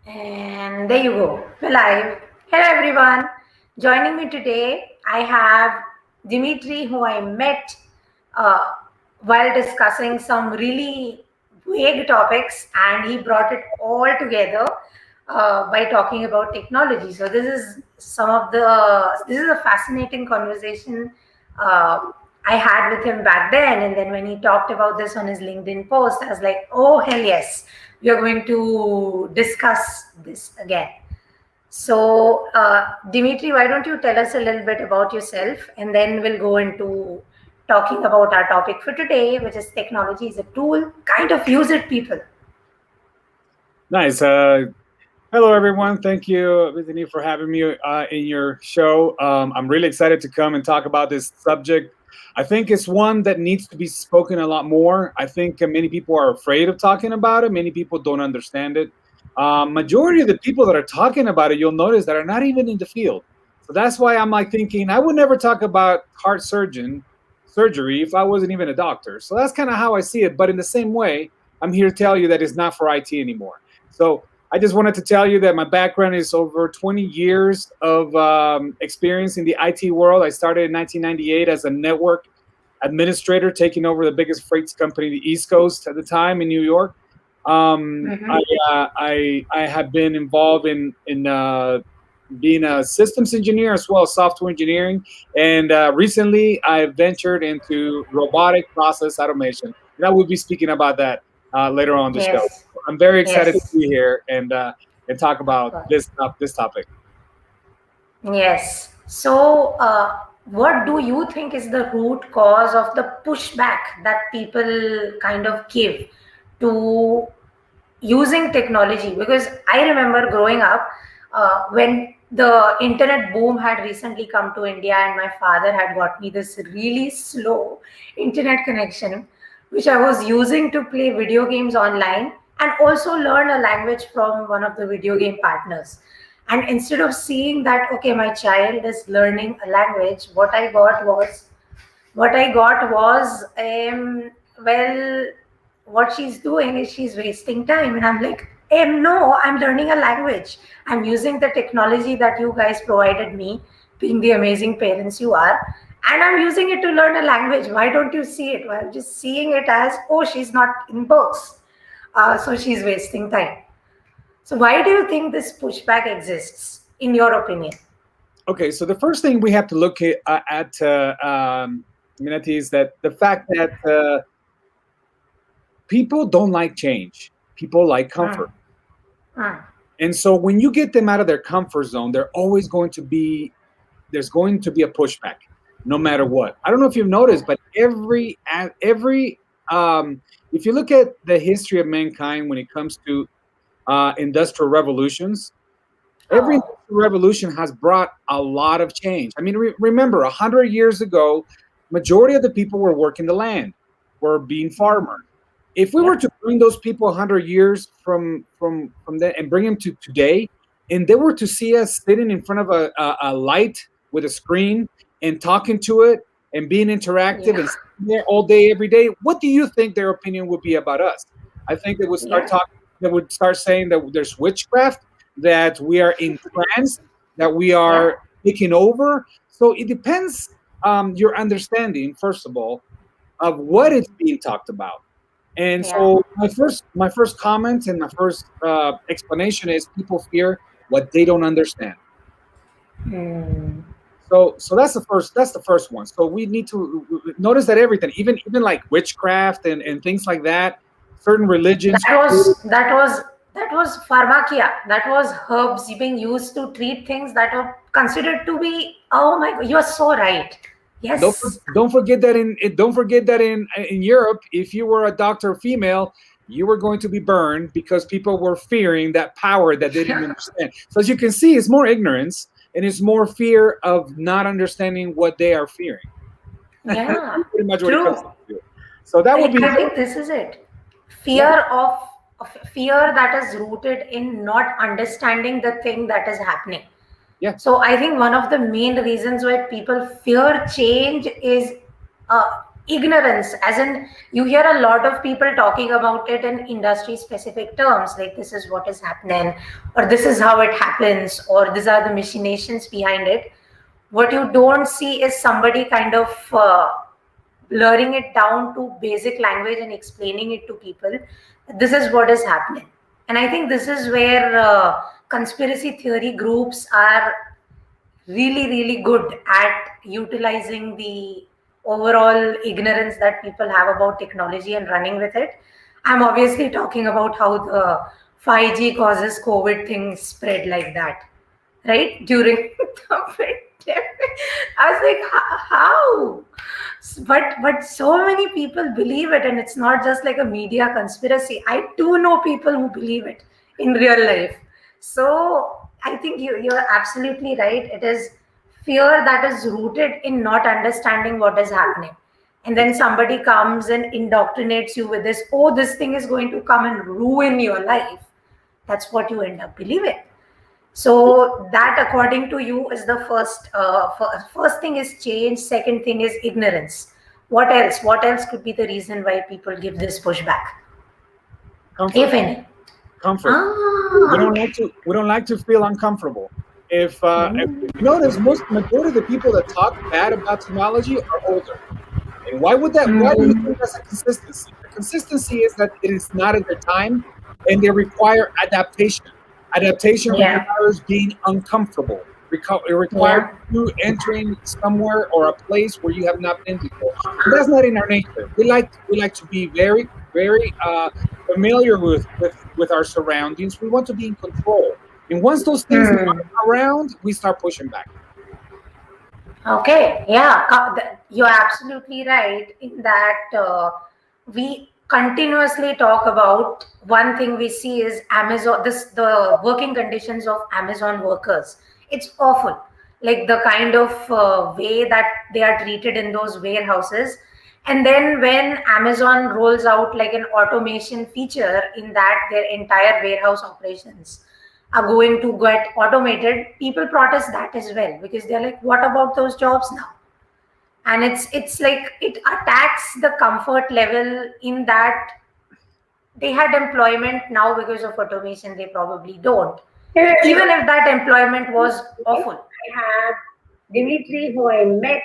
And there you go. We're live. Hello, everyone. Joining me today, I have Dmitri, who I met uh, while discussing some really vague topics, and he brought it all together by talking about technology. So this is a fascinating conversation I had with him back then, and then when he talked about this on his LinkedIn post, I was like, oh hell yes, we are going to discuss this again. So, Dimitri, why don't you tell us a little bit about yourself, and then we'll go into talking about our topic for today, which is technology is a tool. Kind of use it, people. Nice. Hello, everyone. Thank you, Bethany, for having me in your show. I'm really excited to come and talk about this subject. I think it's one that needs to be spoken a lot more. I think many people are afraid of talking about it. Many people don't understand it. Majority of the people that are talking about it, you'll notice that are not even in the field. So that's why I'm like thinking I would never talk about heart surgery if I wasn't even a doctor. So that's kind of how I see it. But in the same way, I'm here to tell you that it's not for IT anymore. So I just wanted to tell you that my background is over 20 years of experience in the IT world. I started in 1998 as a network administrator, taking over the biggest freight company in the East Coast at the time in New York. Mm-hmm. I have been involved in being a systems engineer as well as software engineering, and recently I ventured into robotic process automation. And I will be speaking about that later on the show. Yes. I'm very excited to Yes. be here and talk about this topic. Yes. So, what do you think is the root cause of the pushback that people kind of give to using technology? Because I remember growing up when the internet boom had recently come to India, and my father had got me this really slow internet connection, which I was using to play video games online and also learn a language from one of the video game partners. And instead of seeing that, okay, my child is learning a language, what I got was, well, what she's doing is she's wasting time. And I'm like, no, I'm learning a language. I'm using the technology that you guys provided me, being the amazing parents you are. And I'm using it to learn a language. Why don't you see it? Well, I'm just seeing it as, oh, she's not in books. So she's wasting time. So why do you think this pushback exists, in your opinion? Okay, so the first thing we have to look Minati, is that the fact that people don't like change. People like Hmm. comfort. Hmm. And so when you get them out of their comfort zone, there's going to be a pushback, no matter what. I don't know if you've noticed, but every if you look at the history of mankind when it comes to industrial revolutions, every Oh, industrial revolution has brought a lot of change. I mean, remember, 100 years ago, majority of the people were working the land, were being farmers. If we were yeah. to bring those people 100 years from then and bring them to today, and they were to see us sitting in front of a light with a screen and talking to it and being interactive Yeah. and sitting there all day every day, what do you think their opinion would be about us? I think they would start Yeah. talking. They would start saying that there's witchcraft, that we are entranced, that we Yeah. are taking over. So it depends your understanding, first of all, of what is being talked about. And Yeah. so my first comment and my first explanation is people fear what they don't understand. Hmm. So that's the first one. So we need to notice that everything, even like witchcraft and things like that, certain religions. That was that was that was pharmacia. That was herbs being used to treat things that were considered to be. Oh my God, you are so right. Don't Yes. don't forget that in Europe, if you were a doctor female, you were going to be burned because people were fearing that power that they didn't understand. So as you can see, it's more ignorance and it's more fear of not understanding what they are fearing. Yeah. Pretty much what it comes True. down to. So that would be I think this is it. yeah, Fear of fear that is rooted in not understanding the thing that is happening. yeah. So I think one of the main reasons why people fear change is ignorance, as in you hear a lot of people talking about it in industry specific terms, like this is what is happening, or this is how it happens, or these are the machinations behind it. What you don't see is somebody kind of blurring it down to basic language and explaining it to people. This is what is happening. And I think this is where conspiracy theory groups are really, really good at utilizing the overall ignorance that people have about technology and running with it. I'm obviously talking about how the 5G causes COVID things spread like that, right? During the pandemic. I was like, how? But so many people believe it, and it's not just like a media conspiracy. I do know people who believe it in real life. So I think you're absolutely right. It is fear that is rooted in not understanding what is happening. And then somebody comes and indoctrinates you with this, oh, this thing is going to come and ruin your life. That's what you end up believing. So that, according to you, is the first thing is change. Second thing is ignorance. What else? What else could be the reason why people give this pushback, Comfort. if any? Comfort. Ah. We don't like to feel uncomfortable. If you notice, majority of the people that talk bad about technology are older. And why would that? Why do you think that's a consistency? The consistency is that it is not at their time, and they require adaptation. Adaptation Yeah. requires being uncomfortable. It requires Yeah. you entering somewhere or a place where you have not been before. And that's not in our nature. We like to be very very familiar with our surroundings. We want to be in control. And once those things Hmm. are around, we start pushing back. Okay, yeah, you're absolutely right in that we continuously talk about one thing we see is Amazon, this the working conditions of Amazon workers. It's awful, like the kind of way that they are treated in those warehouses. And then when Amazon rolls out like an automation feature in that their entire warehouse operations are going to get automated, people protest that as well because they're like, what about those jobs now? And it's like it attacks the comfort level in that they had employment. Now because of automation they probably don't, even if that employment was awful. I have Dmitri, who I met.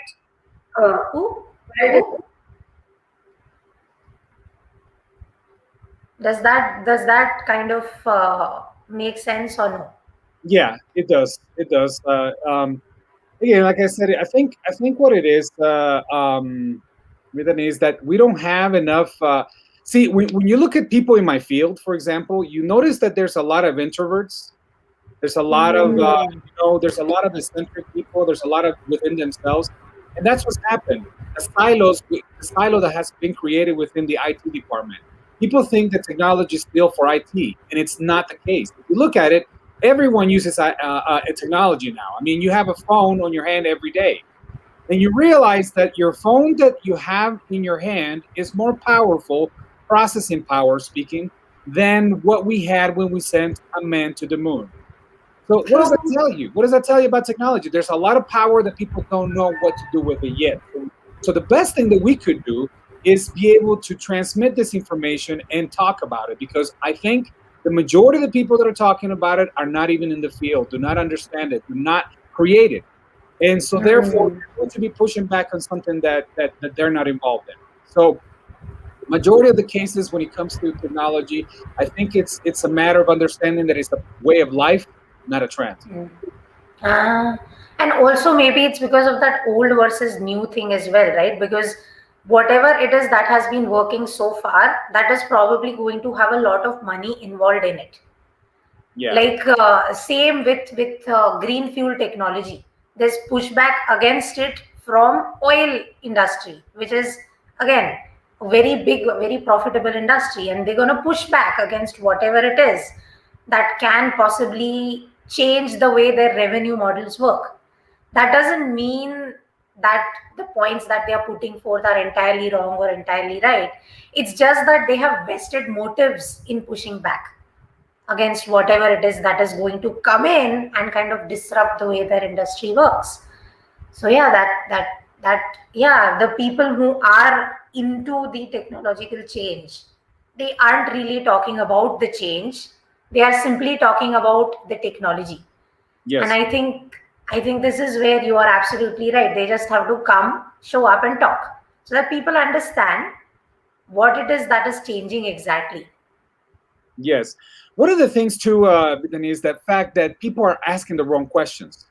Who? Well, Who? Does that kind of make sense or no? Yeah, it does. It does. Again, like I said, I think what it is, Midani, is that we don't have enough. See, when you look at people in my field, for example, you notice that there's a lot of introverts. There's a lot of there's a lot of eccentric people. There's a lot of within themselves, and that's what's happened. The silo that has been created within the IT department. People think that technology is still for IT, and it's not the case. If you look at it, everyone uses technology now. I mean, you have a phone on your hand every day, and you realize that your phone that you have in your hand is more powerful, processing power speaking, than what we had when we sent a man to the moon. So what does that True. tell you? What does that tell you about technology? There's a lot of power that people don't know what to do with it yet. So the best thing that we could do is be able to transmit this information and talk about it, because I think the majority of the people that are talking about it are not even in the field, do not understand it, do not create it. And so therefore they're going to be pushing back on something that they're not involved in. So majority of the cases when it comes to technology, I think it's a matter of understanding that it's a way of life, not a trend. Ah, and also maybe it's because of that old versus new thing as well, right? Because whatever it is that has been working so far, that is probably going to have a lot of money involved in it. Yeah. Like same with green fuel technology. There's pushback against it from oil industry, which is again a very big, very profitable industry, and they're going to push back against whatever it is that can possibly change the way their revenue models work. That doesn't mean that the points that they are putting forth are entirely wrong or entirely right. It's just that they have vested motives in pushing back against whatever it is that is going to come in and kind of disrupt the way their industry works. So yeah, that yeah, the people who are into the technological change, they aren't really talking about the change, they are simply talking about the technology. And Yes. I think this is where you are absolutely right. They just have to come, show up and talk so that people understand what it is that is changing exactly. Yes. One of the things too, Bethany, is that fact that people are asking the wrong questions.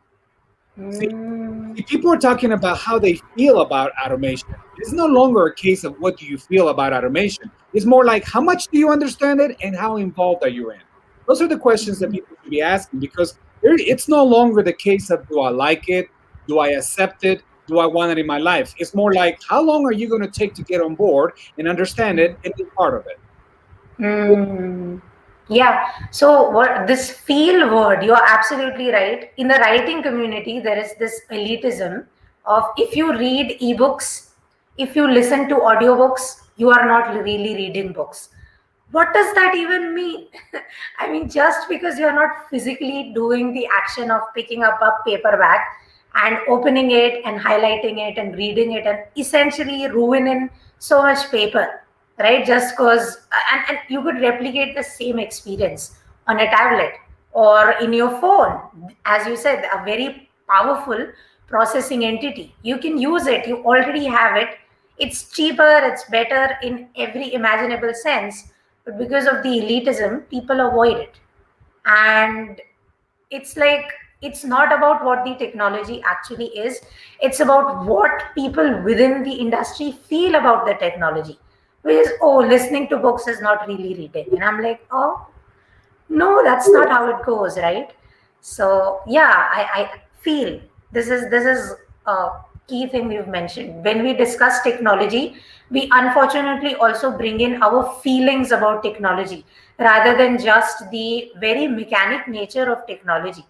See, Mm, people are talking about how they feel about automation. It's no longer a case of what do you feel about automation. It's more like how much do you understand it and how involved are you in? Those are the questions that people should be asking because it's no longer the case of do I like it? Do I accept it? Do I want it in my life? It's more like how long are you going to take to get on board and understand it and be part of it? mm. Yeah. So what this feel word, you're absolutely right. In the writing community, there is this elitism of if you read ebooks, if you listen to audiobooks, you are not really reading books. What does that even mean? I mean, just because you're not physically doing the action of picking up a paperback and opening it and highlighting it and reading it and essentially ruining so much paper, right? Just because, and you could replicate the same experience on a tablet or in your phone. As you said, a very powerful processing entity. You can use it, you already have it. It's cheaper, it's better in every imaginable sense, but because of the elitism, people avoid it. And it's like, it's not about what the technology actually is, it's about what people within the industry feel about the technology. Because, oh, listening to books is not really reading. And I'm like, oh, no, that's not how it goes, right? So yeah, I feel this is a key thing we've mentioned. When we discuss technology, we unfortunately also bring in our feelings about technology rather than just the very mechanic nature of technology.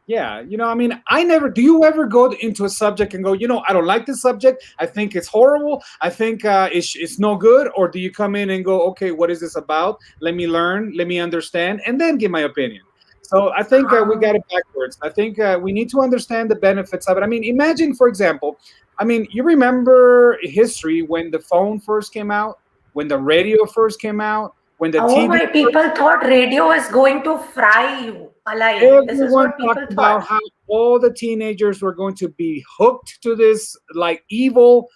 Yeah, I mean, I never. Do you ever go into a subject and go, I don't like this subject. I think it's horrible. I think it's no good. Or do you come in and go, okay, what is this about? Let me learn. Let me understand, and then give my opinion. So I think we got Um, it backwards. I think we need to understand the benefits of it. I mean, imagine, for example, I mean, you remember history when the phone first came out, when the radio first came out, when the oh TV. my, people thought radio is going to fry you alive. This is Everyone what talked people about thought. how all the teenagers were going to be hooked to this like evil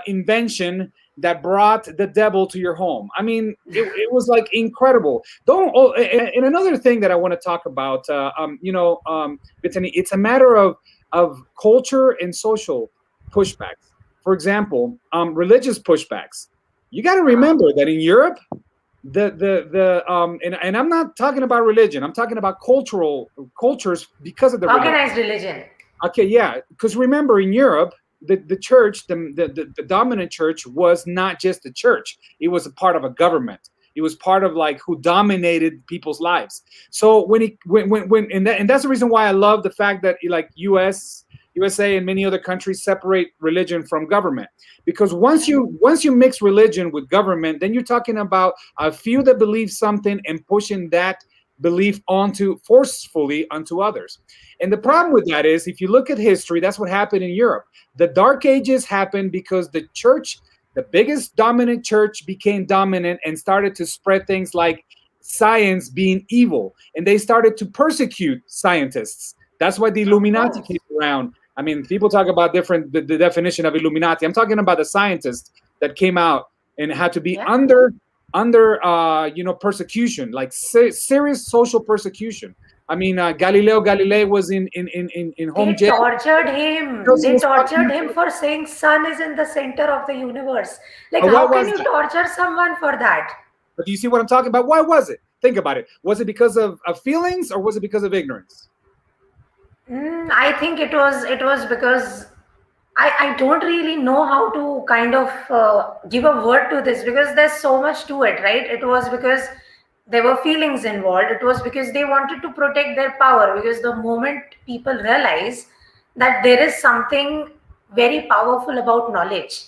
invention that brought the devil to your home. I mean, it was like incredible. Don't. Oh, and another thing that I want to talk about, Bethany, it's a matter of culture and social pushbacks. For example, religious pushbacks. You got to remember that in Europe, and I'm not talking about religion. I'm talking about cultures because of the religion. Organized religion. Okay, yeah, because remember in Europe, the church, the dominant church was not just a church. It was a part of a government. It was part of like who dominated people's lives. So when and that's the reason why I love the fact that like USA and many other countries separate religion from government, because once you mix religion with government, then you're talking about a few that believe something and pushing that belief onto forcefully onto others. And the problem with that is if you look at history, that's what happened in Europe. The Dark Ages happened because the church, the biggest dominant church, became dominant and started to spread things like science being evil, and they started to persecute scientists. That's why the Of Illuminati course. came around. I mean, people talk about the definition of Illuminati. I'm talking about the scientists that came out and had to be Yeah. under persecution, like serious social persecution. I mean, Galileo Galilei was in home They jail tortured him. because he They was tortured talking him about. for saying sun is in the center of the universe. Like, But why how can was you that? torture someone for that? But do you see what I'm talking about? Why was it? Think about it. Was it because of feelings or was it because of ignorance? I think it was because I don't really know how to kind of give a word to this because there's so much to it, right? It was because there were feelings involved. It was because they wanted to protect their power. Because the moment people realize that there is something very powerful about knowledge,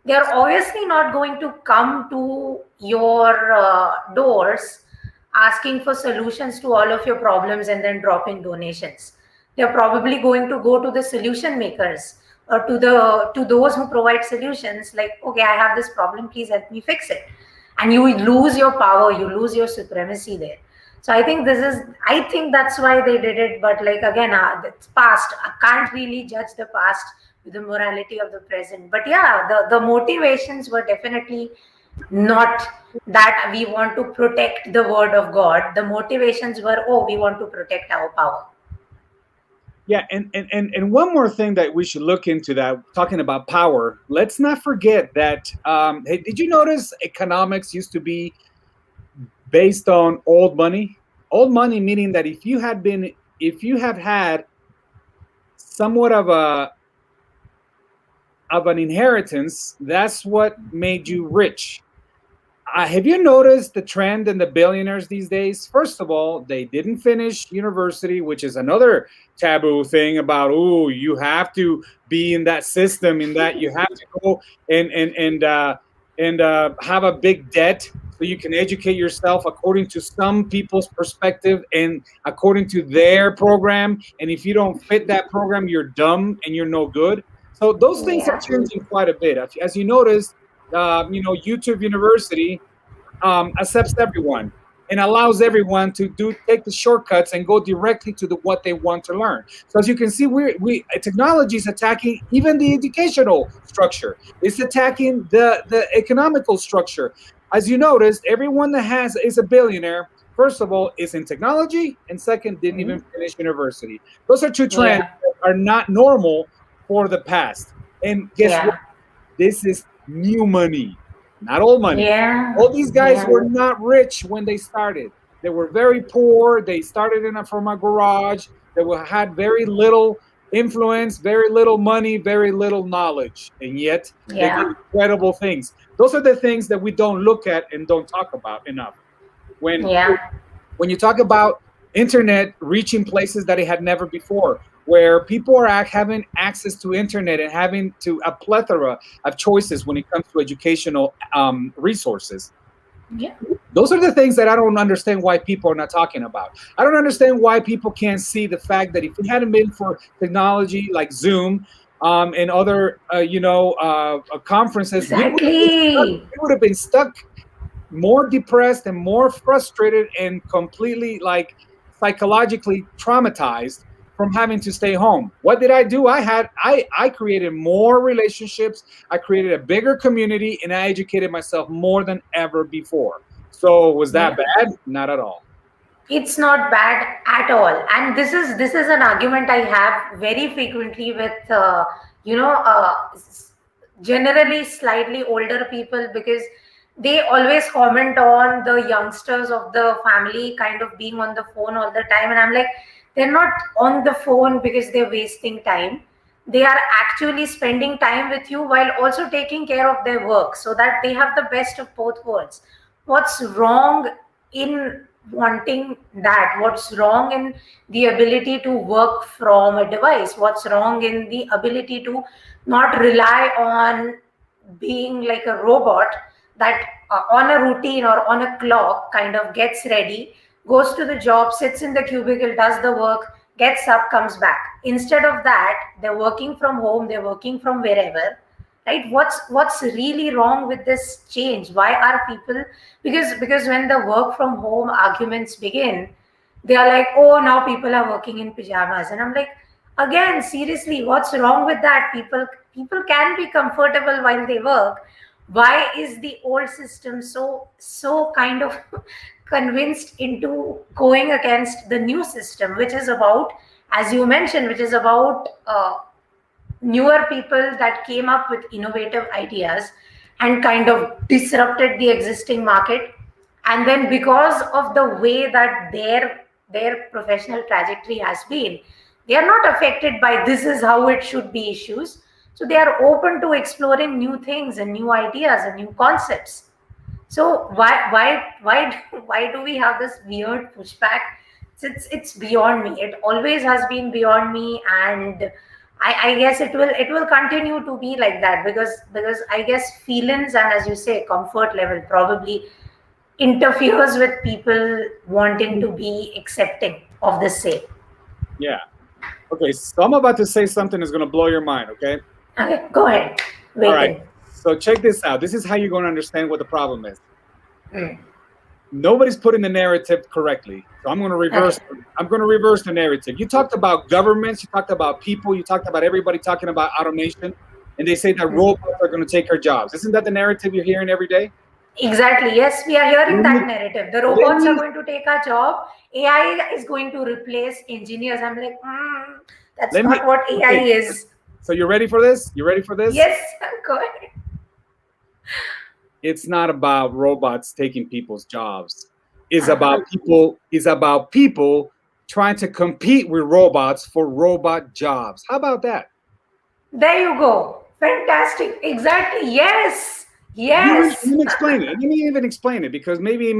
they are obviously not going to come to your doors asking for solutions to all of your problems and then dropping donations. They're probably going to go to the solution makers to those who provide solutions, like, okay, I have this problem, please help me fix it, and you lose your power, you lose your supremacy there. So I think that's why they did it. But like, again, it's past, I can't really judge the past with the morality of the present. But yeah, the motivations were definitely not that we want to protect the word of God. The motivations were, oh, we want to protect our power. Yeah, and one more thing that we should look into, that talking about power, let's not forget that, hey, did you notice economics used to be based on old money? Old money meaning that if you have had somewhat of an inheritance, that's what made you rich. Have you noticed the trend in the billionaires these days? First of all, they didn't finish university, which is another taboo thing about, oh, you have to be in that system, in that you have to go and have a big debt so you can educate yourself according to some people's perspective and according to their program. And if you don't fit that program, you're dumb and you're no good. So those things are Yeah. changing quite a bit. As you noticed, YouTube University accepts everyone and allows everyone to take the shortcuts and go directly to what they want to learn. So as you can see, we technology is attacking even the educational structure. It's attacking the economical structure. As you noticed, everyone that is a billionaire, first of all, is in technology, and second, didn't even finish university. Those are two trends Yeah. that are not normal for the past. And guess what? Yeah. This is new money, not old money. Yeah. All these guys Yeah. were not rich when they started. They were very poor. They started from a garage. Had very little influence, very little money, very little knowledge, and yet they did Yeah. incredible things. Those are the things that we don't look at and don't talk about enough. When Yeah. when you talk about internet reaching places that it had never before, where people are having access to internet and having to a plethora of choices when it comes to educational resources. Yeah. Those are the things that I don't understand why people are not talking about. I don't understand why people can't see the fact that if it hadn't been for technology like Zoom and other conferences, Exactly. we would have been stuck more depressed and more frustrated and completely like psychologically traumatized from having to stay home. What did I do? I created more relationships, I created a bigger community, and I educated myself more than ever before. So was that Yeah. bad? Not at all. It's not bad at all. And this is an argument I have very frequently with you know uh, generally slightly older people, because they always comment on the youngsters of the family kind of being on the phone all the time, and I'm like, they're not on the phone because they're wasting time. They are actually spending time with you while also taking care of their work, so that they have the best of both worlds. What's wrong in wanting that? What's wrong in the ability to work from a device? What's wrong in the ability to not rely on being like a robot that on a routine or on a clock kind of gets ready, goes to the job, sits in the cubicle, does the work, gets up, comes back? Instead of that, they're working from home, they're working from wherever, right? What's really wrong with this change? Why are people, because when the work from home arguments begin, they are like, oh, now people are working in pajamas, and I'm like, again, seriously, what's wrong with that? People can be comfortable while they work. Why is the old system so kind of convinced into going against the new system, which is about, as you mentioned, which is about newer people that came up with innovative ideas and kind of disrupted the existing market? And then because of the way that their professional trajectory has been, they are not affected by this is how it should be issues. So they are open to exploring new things and new ideas and new concepts. So why do we have this weird pushback? It's beyond me. It always has been beyond me, and I guess it will continue to be like that, because I guess feelings and, as you say, comfort level probably interferes with people wanting to be accepting of the same. Yeah. Okay. So I'm about to say something that's going to blow your mind. Okay. Okay, go ahead. All right. Waiting. So check this out. This is how you're going to understand what the problem is. Mm. Nobody's putting the narrative correctly. So I'm going to reverse. Okay. I'm going to reverse the narrative. You talked about governments. You talked about people. You talked about everybody talking about automation, and they say that robots are going to take our jobs. Isn't that the narrative you're hearing every day? Exactly. Yes, we are hearing Let that me- narrative. The let robots are me- going to take our job. AI is going to replace engineers. I'm like, that's Let me. not what AI Okay. is. So you ready for this? You ready for this? Yes, go ahead. It's not about robots taking people's jobs. It's about people. It's about people trying to compete with robots for robot jobs. How about that? There you go. Fantastic. Exactly. Yes. Let Yes. me explain it. Let me even explain it because maybe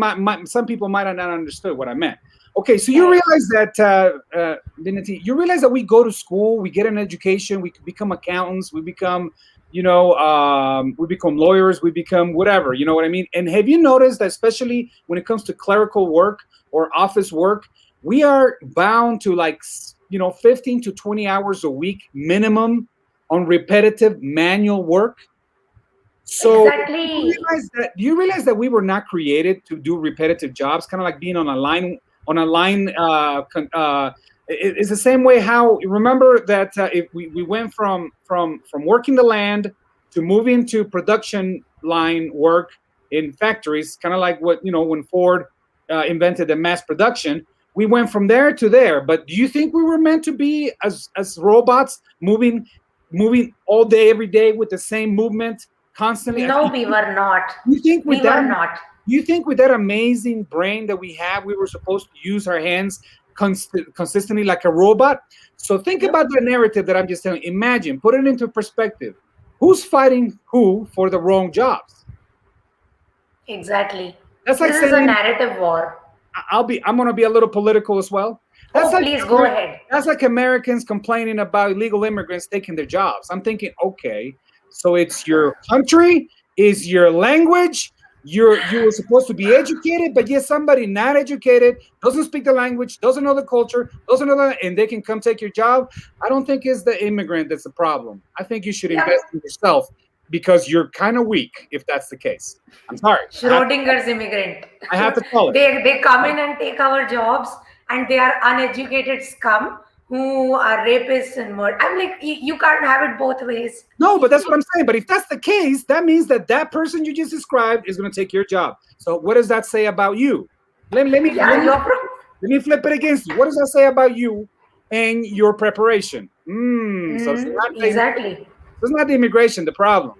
some people might have not understood what I meant. Okay, so you realize that, Dignity, you realize that we go to school, we get an education, we become accountants, we become, we become lawyers, we become whatever, you know what I mean? And have you noticed that especially when it comes to clerical work or office work, we are bound to 15 to 20 hours a week minimum on repetitive manual work? So Exactly. do you realize that we were not created to do repetitive jobs, kind of like being on a line it's the same way how remember that if we went from working the land to moving to production line work in factories, kind of like what when Ford invented the mass production. We went from there to there, but do you think we were meant to be as robots moving all day every day with the same movement constantly? No, we were not. You think with We that were not. you think with that amazing brain that we have, we were supposed to use our hands consistently like a robot? So think Yep. about the narrative that I'm just telling. Imagine, put it into perspective. Who's fighting who for the wrong jobs? Exactly. That's like This is a saying narrative war. I'm going to be a little political as well. That's Oh, like please go ahead. that's like Americans complaining about illegal immigrants taking their jobs. I'm thinking, okay, so it's your country, is your language. You were supposed to be educated, but yet somebody not educated doesn't speak the language, doesn't know the culture, doesn't know that, and they can come take your job. I don't think it's the immigrant that's the problem. I think you should Yep. invest in yourself because you're kind of weak if that's the case. I'm sorry. Schrodinger's immigrant. I have to call it. They come in and take our jobs, and they are uneducated scum who are rapists and murder. I'm like, you can't have it both ways. No, but that's what I'm saying. But if that's the case, that means that that person you just described is going to take your job. So what does that say about you? Let me flip it against you. What does that say about you and your preparation? So Exactly. it's not the immigration the problem.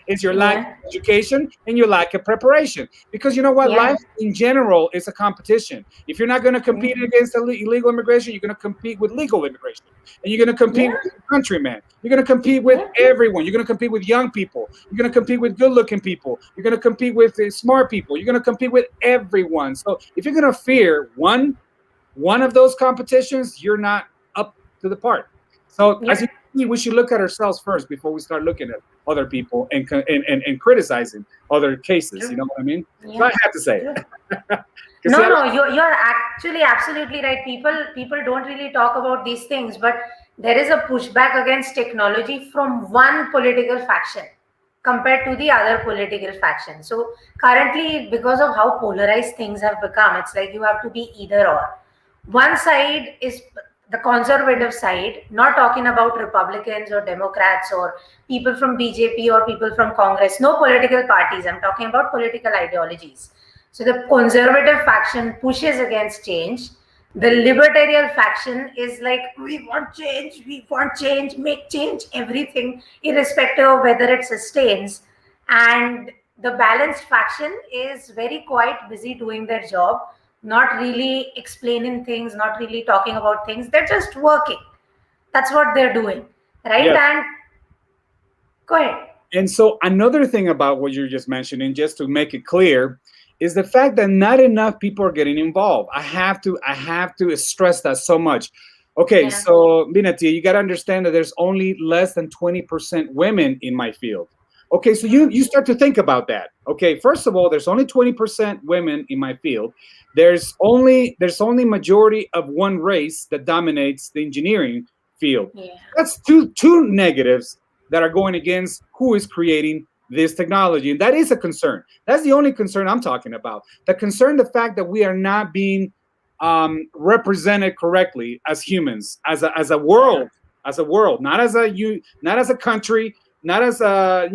It's your lack of education and your lack of preparation. Because you know what? Yeah. Life in general is a competition. If you're not going to compete against illegal immigration, you're going to compete with legal immigration. And you're going to compete with your countrymen. You're going to compete with everyone. You're going to compete with young people. You're going to compete with good-looking people. You're going to compete with smart people. You're going to compete with everyone. So if you're going to fear one of those competitions, you're not up to the part. So as you see, we should look at ourselves first before we start looking at other people and criticizing other cases. You know what I mean? So I have to say. No, you're actually absolutely right. People don't really talk about these things, but there is a pushback against technology from one political faction compared to the other political faction. So currently, because of how polarized things have become, it's like you have to be either or. One side is the conservative side, not talking about Republicans or Democrats or people from BJP or people from Congress, no political parties. I'm talking about political ideologies. So the conservative faction pushes against change. The libertarian faction is like, we want change, make change, everything, irrespective of whether it sustains. And the balanced faction is very quite busy doing their job, not really explaining things, not really talking about things. They're just working. That's what they're doing, right? Yes. And go ahead. And so another thing about what you're just mentioning, just to make it clear, is the fact that not enough people are getting involved. I have to stress that so much. Okay, so Binati, you got to understand that there's only less than 20% women in my field. Okay, so you start to think about that. Okay, first of all, there's only 20% women in my field. There's only majority of one race that dominates the engineering field. Yeah. That's two negatives that are going against who is creating this technology. And that is a concern. That's the only concern I'm talking about. The fact that we are not being represented correctly as humans, as a world, not as a country, not as a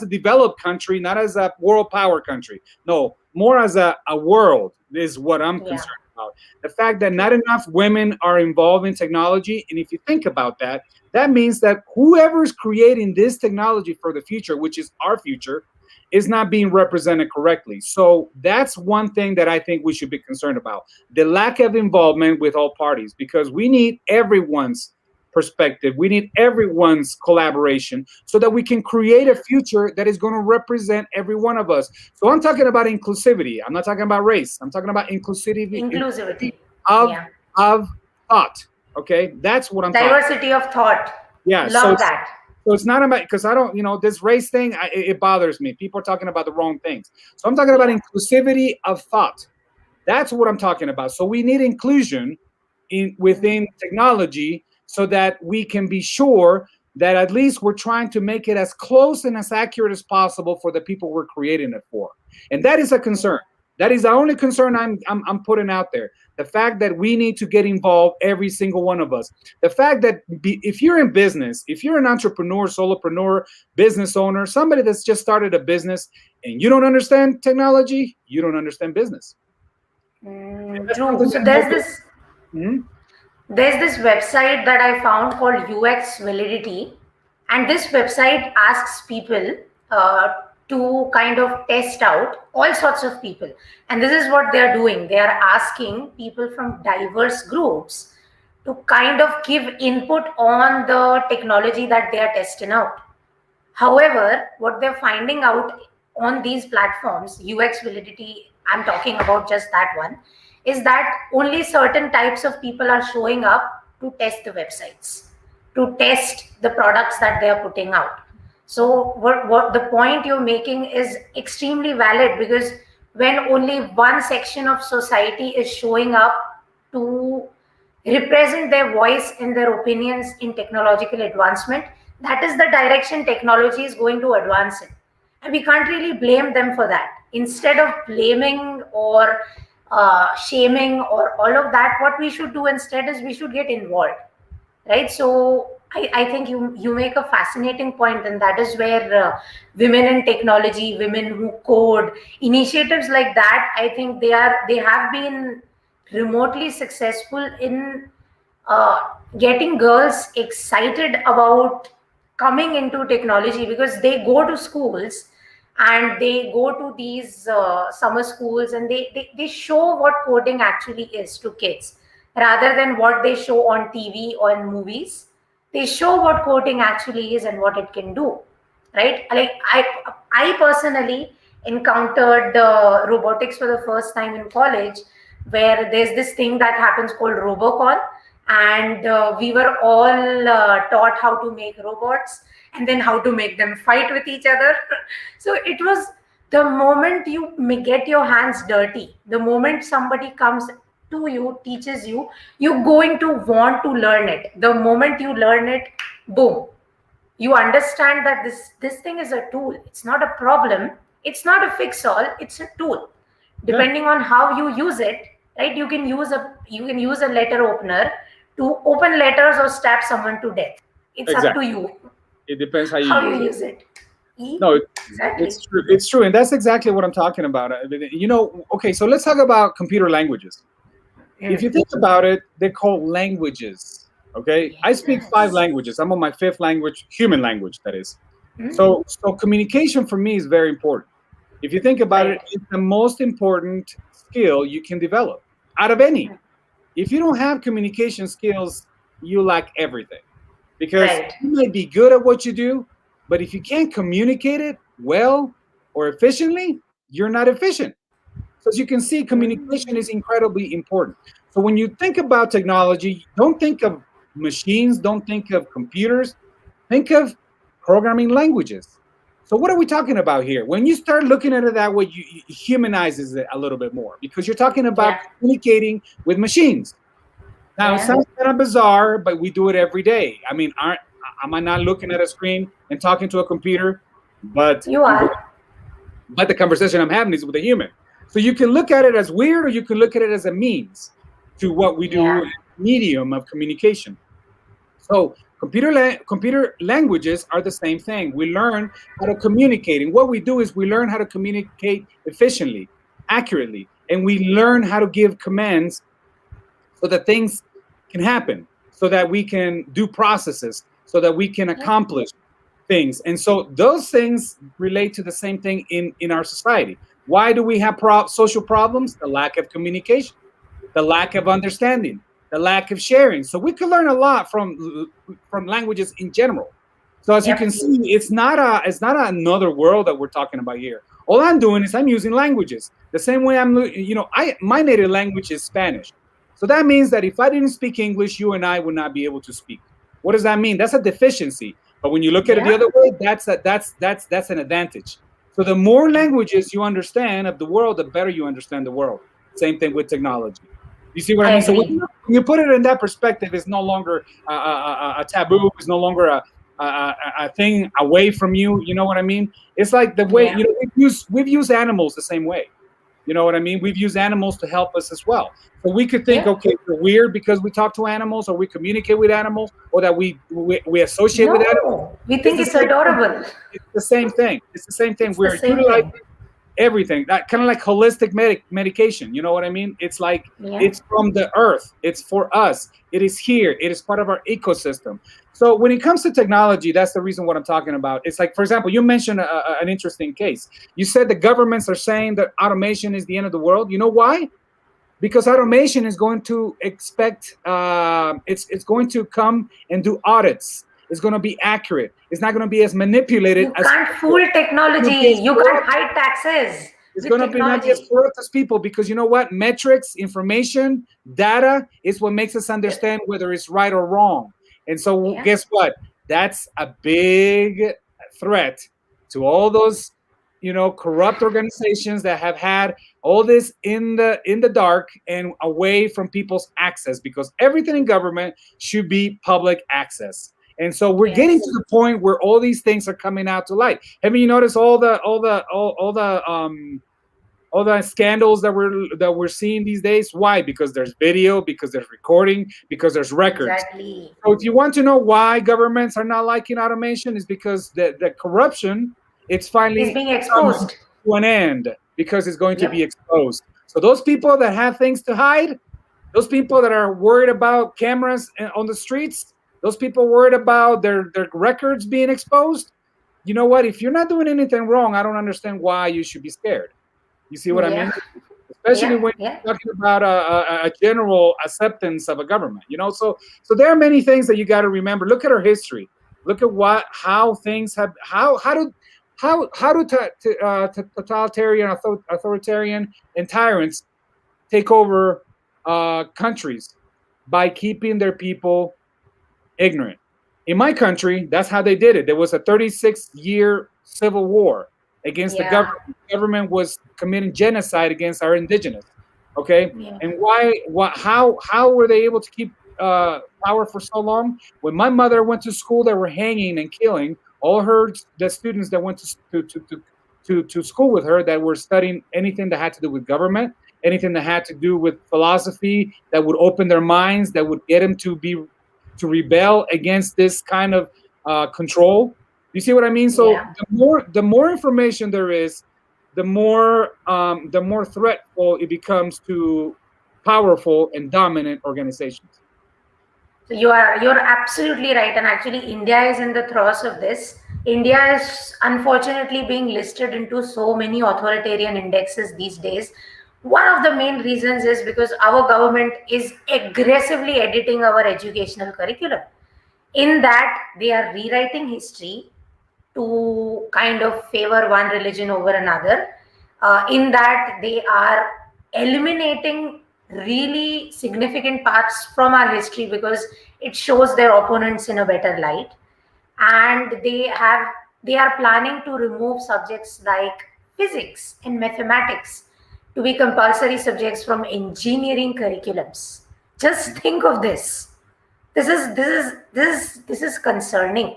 developed country, not as a world power country. No, more as a world is what I'm concerned about. The fact that not enough women are involved in technology, and if you think about that, that means that whoever is creating this technology for the future, which is our future, is not being represented correctly. So that's one thing that I think we should be concerned about: the lack of involvement with all parties, because we need everyone's perspective. We need everyone's collaboration so that we can create a future that is going to represent every one of us. So I'm talking about inclusivity. I'm not talking about race. I'm talking about inclusivity of thought. Okay, that's what I'm diversity of thought. Yeah, love that. So it's not about, because I don't, this race thing, it bothers me. People are talking about the wrong things. So I'm talking about inclusivity of thought. That's what I'm talking about. So we need inclusion within technology so that we can be sure that at least we're trying to make it as close and as accurate as possible for the people we're creating it for. And that is a concern. That is the only concern I'm putting out there. The fact that we need to get involved, every single one of us. The fact that if you're in business, if you're an entrepreneur, solopreneur, business owner, somebody that's just started a business, and you don't understand technology, you don't understand business. True. So there's this website that I found called UX Validity, and this website asks people to kind of test out all sorts of people. And this is what they're doing. They are asking people from diverse groups to kind of give input on the technology that they are testing out. However, what they're finding out on these platforms, UX Validity, I'm talking about just that one, is that only certain types of people are showing up to test the websites, to test the products that they are putting out. So what the point you're making is extremely valid, because when only one section of society is showing up to represent their voice and their opinions in technological advancement, that is the direction technology is going to advance in. And we can't really blame them for that. Instead of blaming or shaming or all of that, what we should do instead is we should get involved, right? So I think you make a fascinating point, and that is where women in technology, women who code, initiatives like that, I think they have been remotely successful in getting girls excited about coming into technology, because they go to schools and they go to these summer schools, and they show what coding actually is to kids, rather than what they show on TV or in movies. They show what coding actually is and what it can do, right? Like I personally encountered robotics for the first time in college, where there's this thing that happens called robocall, and we were all taught how to make robots and then how to make them fight with each other. So it was the moment you get your hands dirty, the moment somebody comes to you, teaches you, you're going to want to learn it. The moment you learn it, boom, you understand that this thing is a tool. It's not a problem. It's not a fix-all. It's a tool. Depending on how you use it, right? You can use a letter opener to open letters or stab someone to death. It's up to you. It depends how you use it. No, exactly. It's true. It's true, and that's exactly what I'm talking about. Okay, so let's talk about computer languages. If you think about it, they're called languages. Okay, I speak 5 languages. I'm on my 5th language, human language, that is. So communication for me is very important. If you think about it, it's the most important skill you can develop out of any. If you don't have communication skills, you lack everything, because you may be good at what you do, but if you can't communicate it well or efficiently, you're not efficient. So as you can see, communication is incredibly important. So when you think about technology, don't think of machines, don't think of computers, think of programming languages. So what are we talking about here? When you start looking at it that way, it humanizes it a little bit more, because you're talking about communicating with machines. Now, it sounds kind of bizarre, but we do it every day. I mean, Am I not looking at a screen and talking to a computer? But You are. the conversation I'm having is with a human. So you can look at it as weird, or you can look at it as a means to what we do, Yeah. medium of communication. So computer languages are the same thing. We learn how to communicate, and what we do is we learn how to communicate efficiently, accurately, and we learn how to give commands so that things can happen, so that we can do processes, so that we can accomplish things. And so those things relate to the same thing in our society. Why do we have social problems? The lack of communication, the lack of understanding, the lack of sharing. So we can learn a lot from languages in general. So as you Yep. can see, it's not another world that we're talking about here. All I'm doing is I'm using languages the same way my native language is Spanish. So that means that if I didn't speak English, you and I would not be able to speak. What does that mean? That's a deficiency. But when you look at it the Yeah. other way, that's an advantage. So the more languages you understand of the world, the better you understand the world. Same thing with technology. You see what I I mean? So when agree. you put it in that perspective, it's no longer a taboo. It's no longer a thing away from you. You know what I mean? It's like the way Yeah. we've used animals the same way. You know what I mean? We've used animals to help us as well. So we could think, Yeah. okay, we're weird because we talk to animals, or we communicate with animals, or that we associate with animals. No, we It's think the it's same thing. adorable. It's the same thing. It's the same thing. It's the We're same utilizing thing. everything, that kind of like holistic medication. You know what I mean? It's like Yeah. it's from the earth, it's for us, it is here, it is part of our ecosystem. So when it comes to technology, that's the reason what I'm talking about. It's like, for example, you mentioned an interesting case. You said the governments are saying that automation is the end of the world. You know why? Because automation is going to expect it's going to come and do audits. It's going to be accurate. It's not going to be as manipulated You as can't fool people. It's going to be as technology. You can't corrupt. hide taxes It's with going to be not be as technology. corrupt as people, because you know what? Metrics, information, data is what makes us understand whether it's right or wrong. And so, Yeah. guess what? That's a big threat to all those, corrupt organizations that have had all this in the dark and away from people's access, because everything in government should be public access. And so we're getting to Yes. the point where all these things are coming out to light. Haven't you noticed all the scandals that we're seeing these days? Why? Because there's video, because there's recording, because there's records. Exactly. So if you want to know why governments are not liking automation, is because the corruption, it's Is finally being coming exposed. to an end, because it's going to be Yep. exposed. So those people that have things to hide, those people that are worried about cameras on the streets, those people worried about their records being exposed, you know what? If you're not doing anything wrong, I don't understand why you should be scared. You see what I Yeah. mean? Especially Yeah. when Yeah. you're talking about a general acceptance of a government. So there are many things that you got to remember. Look at our history. Look at how things have totalitarian authoritarian and tyrants take over countries by keeping their people ignorant. In my country, that's how they did it. There was a 36-year civil war against the Yeah. government. The government was committing genocide against our indigenous. Okay, Yeah. and why? What? How were they able to keep power for so long? When my mother went to school, they were hanging and killing all the students that went to school with her, that were studying anything that had to do with government, anything that had to do with philosophy, that would open their minds, that would get them to rebel against this kind of control. You see what I mean? So Yeah. the more information there is, the more threatful it becomes to powerful and dominant organizations. So you're absolutely right, and actually India is in the throes of this. India is unfortunately being listed into so many authoritarian indexes these days. One of the main reasons is because our government is aggressively editing our educational curriculum. In that, they are rewriting history to kind of favor one religion over another. In that, they are eliminating really significant parts from our history because it shows their opponents in a better light. And they are planning to remove subjects like physics and mathematics to be compulsory subjects from engineering curriculums. Just think of this. This is concerning,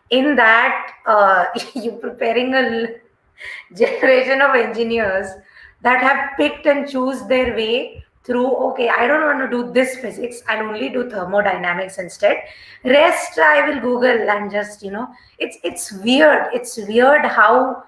in that you're preparing a generation of engineers that have picked and choose their way through. Okay, I don't want to do this physics, I'll only do thermodynamics instead. Rest I will Google, and just, it's weird how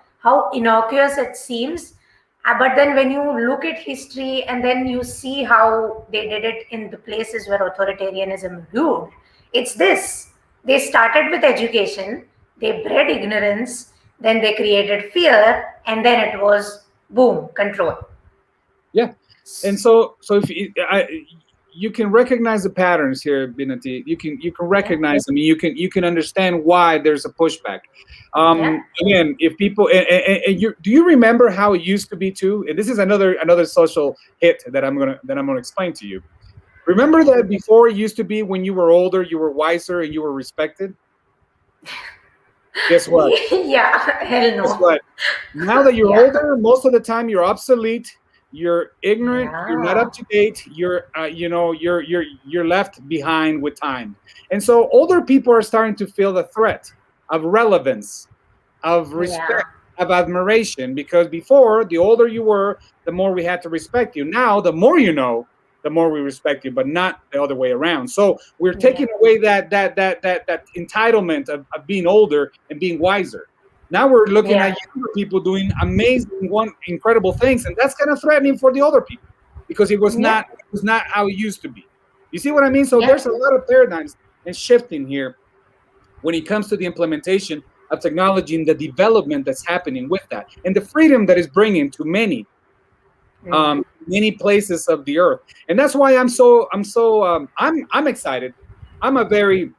innocuous it seems. But then when you look at history and then you see how they did it in the places where authoritarianism ruled, it's this. They started with education, they bred ignorance, then they created fear, and then it was boom, control. Yeah. And so if you can recognize the patterns here, Binati. You can recognize them. You can understand why there's a pushback. Again, if people and do you remember how it used to be too? And this is another social hit that I'm gonna explain to you. Remember that before it used to be when you were older, you were wiser, and you were respected. Guess what? Yeah, hell no. Guess what? Now that you're older, most of the time you're obsolete. You're ignorant. You're not up to date. You're left behind with time. And so older people are starting to feel the threat of relevance, of respect, of admiration. Because before, the older you were, the more we had to respect you. Now, the more you know, the more we respect you, but not the other way around. So we're taking away that entitlement of being older and being wiser. Now we're looking at younger people doing amazing, incredible things, and that's kind of threatening for the older people because it was not how it used to be. You see what I mean? So there's a lot of paradigms and shifting here when it comes to the implementation of technology and the development that's happening with that, and the freedom that is bringing to many places of the earth. And that's why I'm excited. I'm a very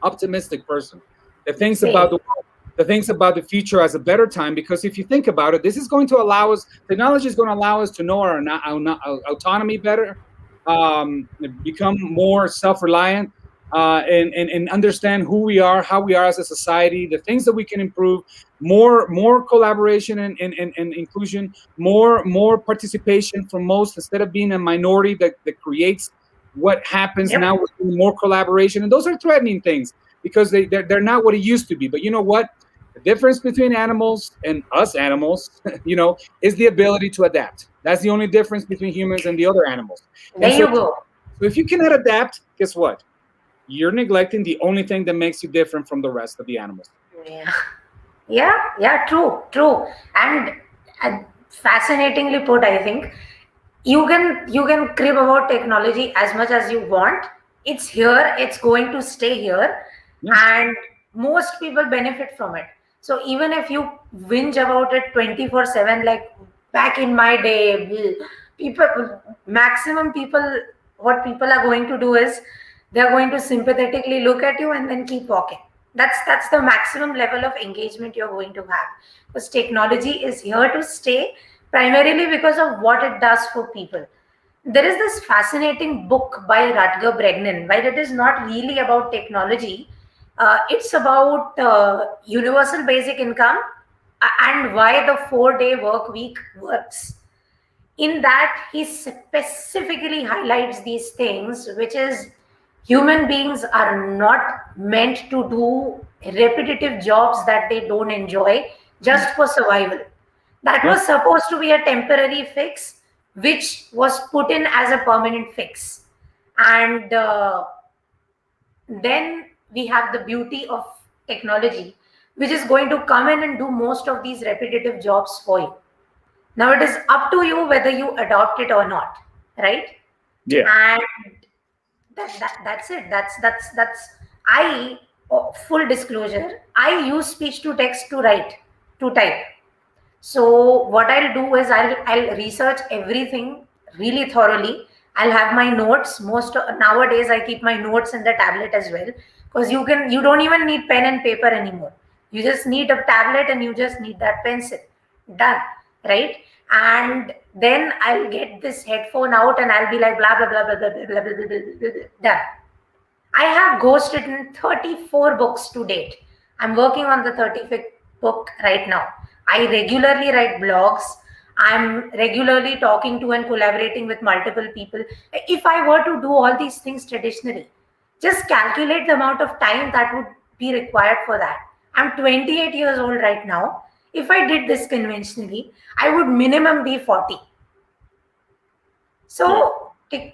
optimistic person that thinks about the future as a better time, because if you think about it, this is going to allow us, technology is going to allow us to know our autonomy better, become more self-reliant, and understand who we are, how we are as a society, the things that we can improve, more collaboration and inclusion, more participation from most, instead of being a minority that creates what happens. Now with more collaboration, and those are threatening things because they're not what it used to be. But you know what? The difference between animals and us animals, is the ability to adapt. That's the only difference between humans and the other animals. There you go. So if you cannot adapt, guess what? You're neglecting the only thing that makes you different from the rest of the animals. Yeah, true. And fascinatingly put, I think. You can crib about technology as much as you want. It's here, it's going to stay here, and most people benefit from it. So even if you whinge about it 24/7, like back in my day, what people are going to do is they're going to sympathetically look at you and then keep walking. That's the maximum level of engagement you're going to have, because technology is here to stay, primarily because of what it does for people. There is this fascinating book by Rutger Bregman. While it is not really about technology, it's about universal basic income and why the 4-day work week works. In that, he specifically highlights these things, which is human beings are not meant to do repetitive jobs that they don't enjoy just for survival. That was supposed to be a temporary fix, which was put in as a permanent fix. And then we have the beauty of technology, which is going to come in and do most of these repetitive jobs for you. Now it is up to you whether you adopt it or not, right? And that's it. That's I full disclosure, I use speech to text to type. So what I'll do is I'll research everything really thoroughly. I'll have my notes. Nowadays I keep my notes in the tablet as well, because you don't even need pen and paper anymore. You just need a tablet and you just need that pencil. Done, right? And then I'll get this headphone out and I'll be like blah blah blah blah blah blah blah blah blah, blah, blah, done. I have ghostwritten 34 books to date. I'm working on the 35th book right now. I regularly write blogs. I'm regularly talking to and collaborating with multiple people. If I were to do all these things traditionally, Just calculate the amount of time that would be required for that. I'm 28 years old right now. If I did this conventionally, I would minimum be 40. So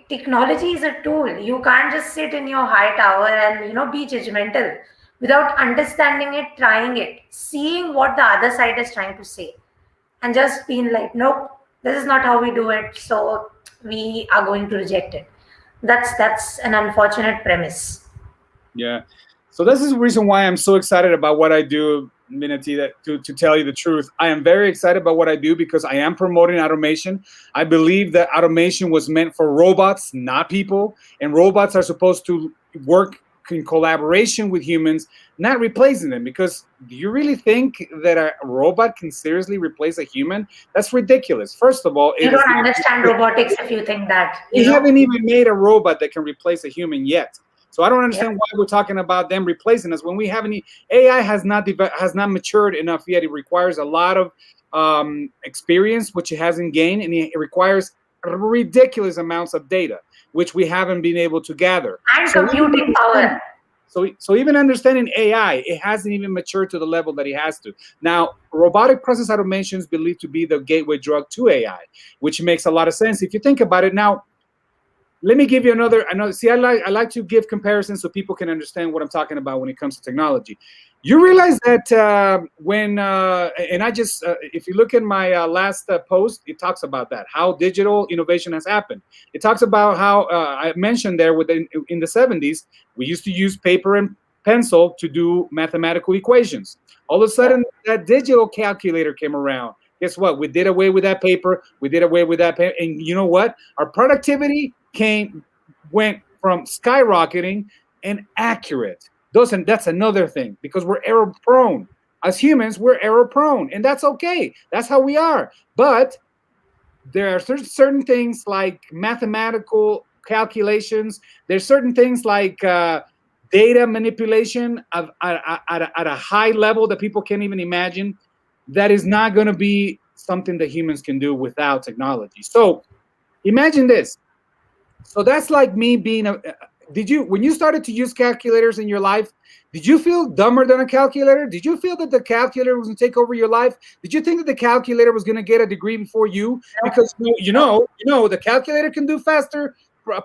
technology is a tool. You can't just sit in your high tower and be judgmental without understanding it, trying it, seeing what the other side is trying to say, and just being like, nope, this is not how we do it. So we are going to reject it. That's an unfortunate premise. Yeah. So this is the reason why I'm so excited about what I do, Minati, that to tell you the truth. I am very excited about what I do because I am promoting automation. I believe that automation was meant for robots, not people. And robots are supposed to work in collaboration with humans, not replacing them. Because do you really think that a robot can seriously replace a human? That's ridiculous. First of all, You don't understand robotics if you think that. we haven't even made a robot that can replace a human yet. So I don't understand why we're talking about them replacing us when we haven't. AI has not matured enough yet. It requires a lot of experience, which it hasn't gained, and it requires ridiculous amounts of data, which we haven't been able to gather. And computing power. So even understanding AI, it hasn't even matured to the level that it has to. Now, robotic process automation is believed to be the gateway drug to AI, which makes a lot of sense if you think about it. Now, let me give you another. See, I like to give comparisons so people can understand what I'm talking about when it comes to technology. You realize that and I just, if you look at my last post, it talks about that, how digital innovation has happened. It talks about how I mentioned there in the 70s, we used to use paper and pencil to do mathematical equations. All of a sudden, that digital calculator came around. Guess what? We did away with that paper. We did away with that paper. And you know what? Our productivity went from skyrocketing and accurate. And that's another thing, because we're error prone. As humans, we're error prone, and that's okay. That's how we are. But there are certain things like mathematical calculations. There's certain things like data manipulation at a high level that people can't even imagine. That is not going to be something that humans can do without technology. So imagine this. So that's like me being when you started to use calculators in your life, did you feel dumber than a calculator? Did you feel that the calculator was going to take over your life? Did you think that the calculator was going to get a degree before you? Because the calculator can do faster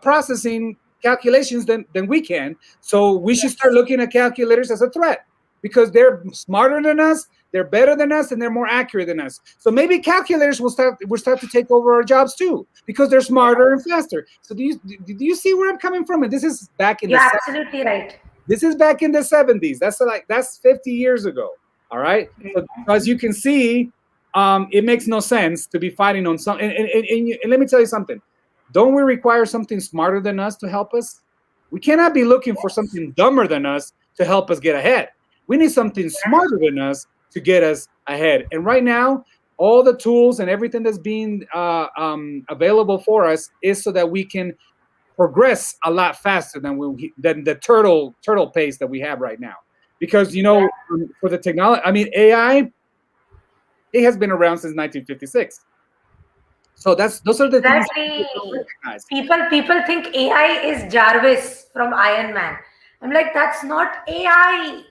processing calculations than we can. So we should start looking at calculators as a threat, because they're smarter than us, they're better than us, and they're more accurate than us. So maybe calculators will start to take over our jobs too, because they're smarter and faster. So do you see where I'm coming from? And this is back in You're absolutely right. This is back in the 70s. That's 50 years ago. All right. So as you can see, it makes no sense to be fighting on some. And let me tell you something. Don't we require something smarter than us to help us? We cannot be looking for something dumber than us to help us get ahead. We need something smarter than us to get us ahead. And right now, all the tools and everything that's being available for us is so that we can progress a lot faster than the turtle pace that we have right now. Because for the technology, I mean, AI, it has been around since 1956. So those are the things people think AI is Jarvis from Iron Man. I'm like, that's not AI.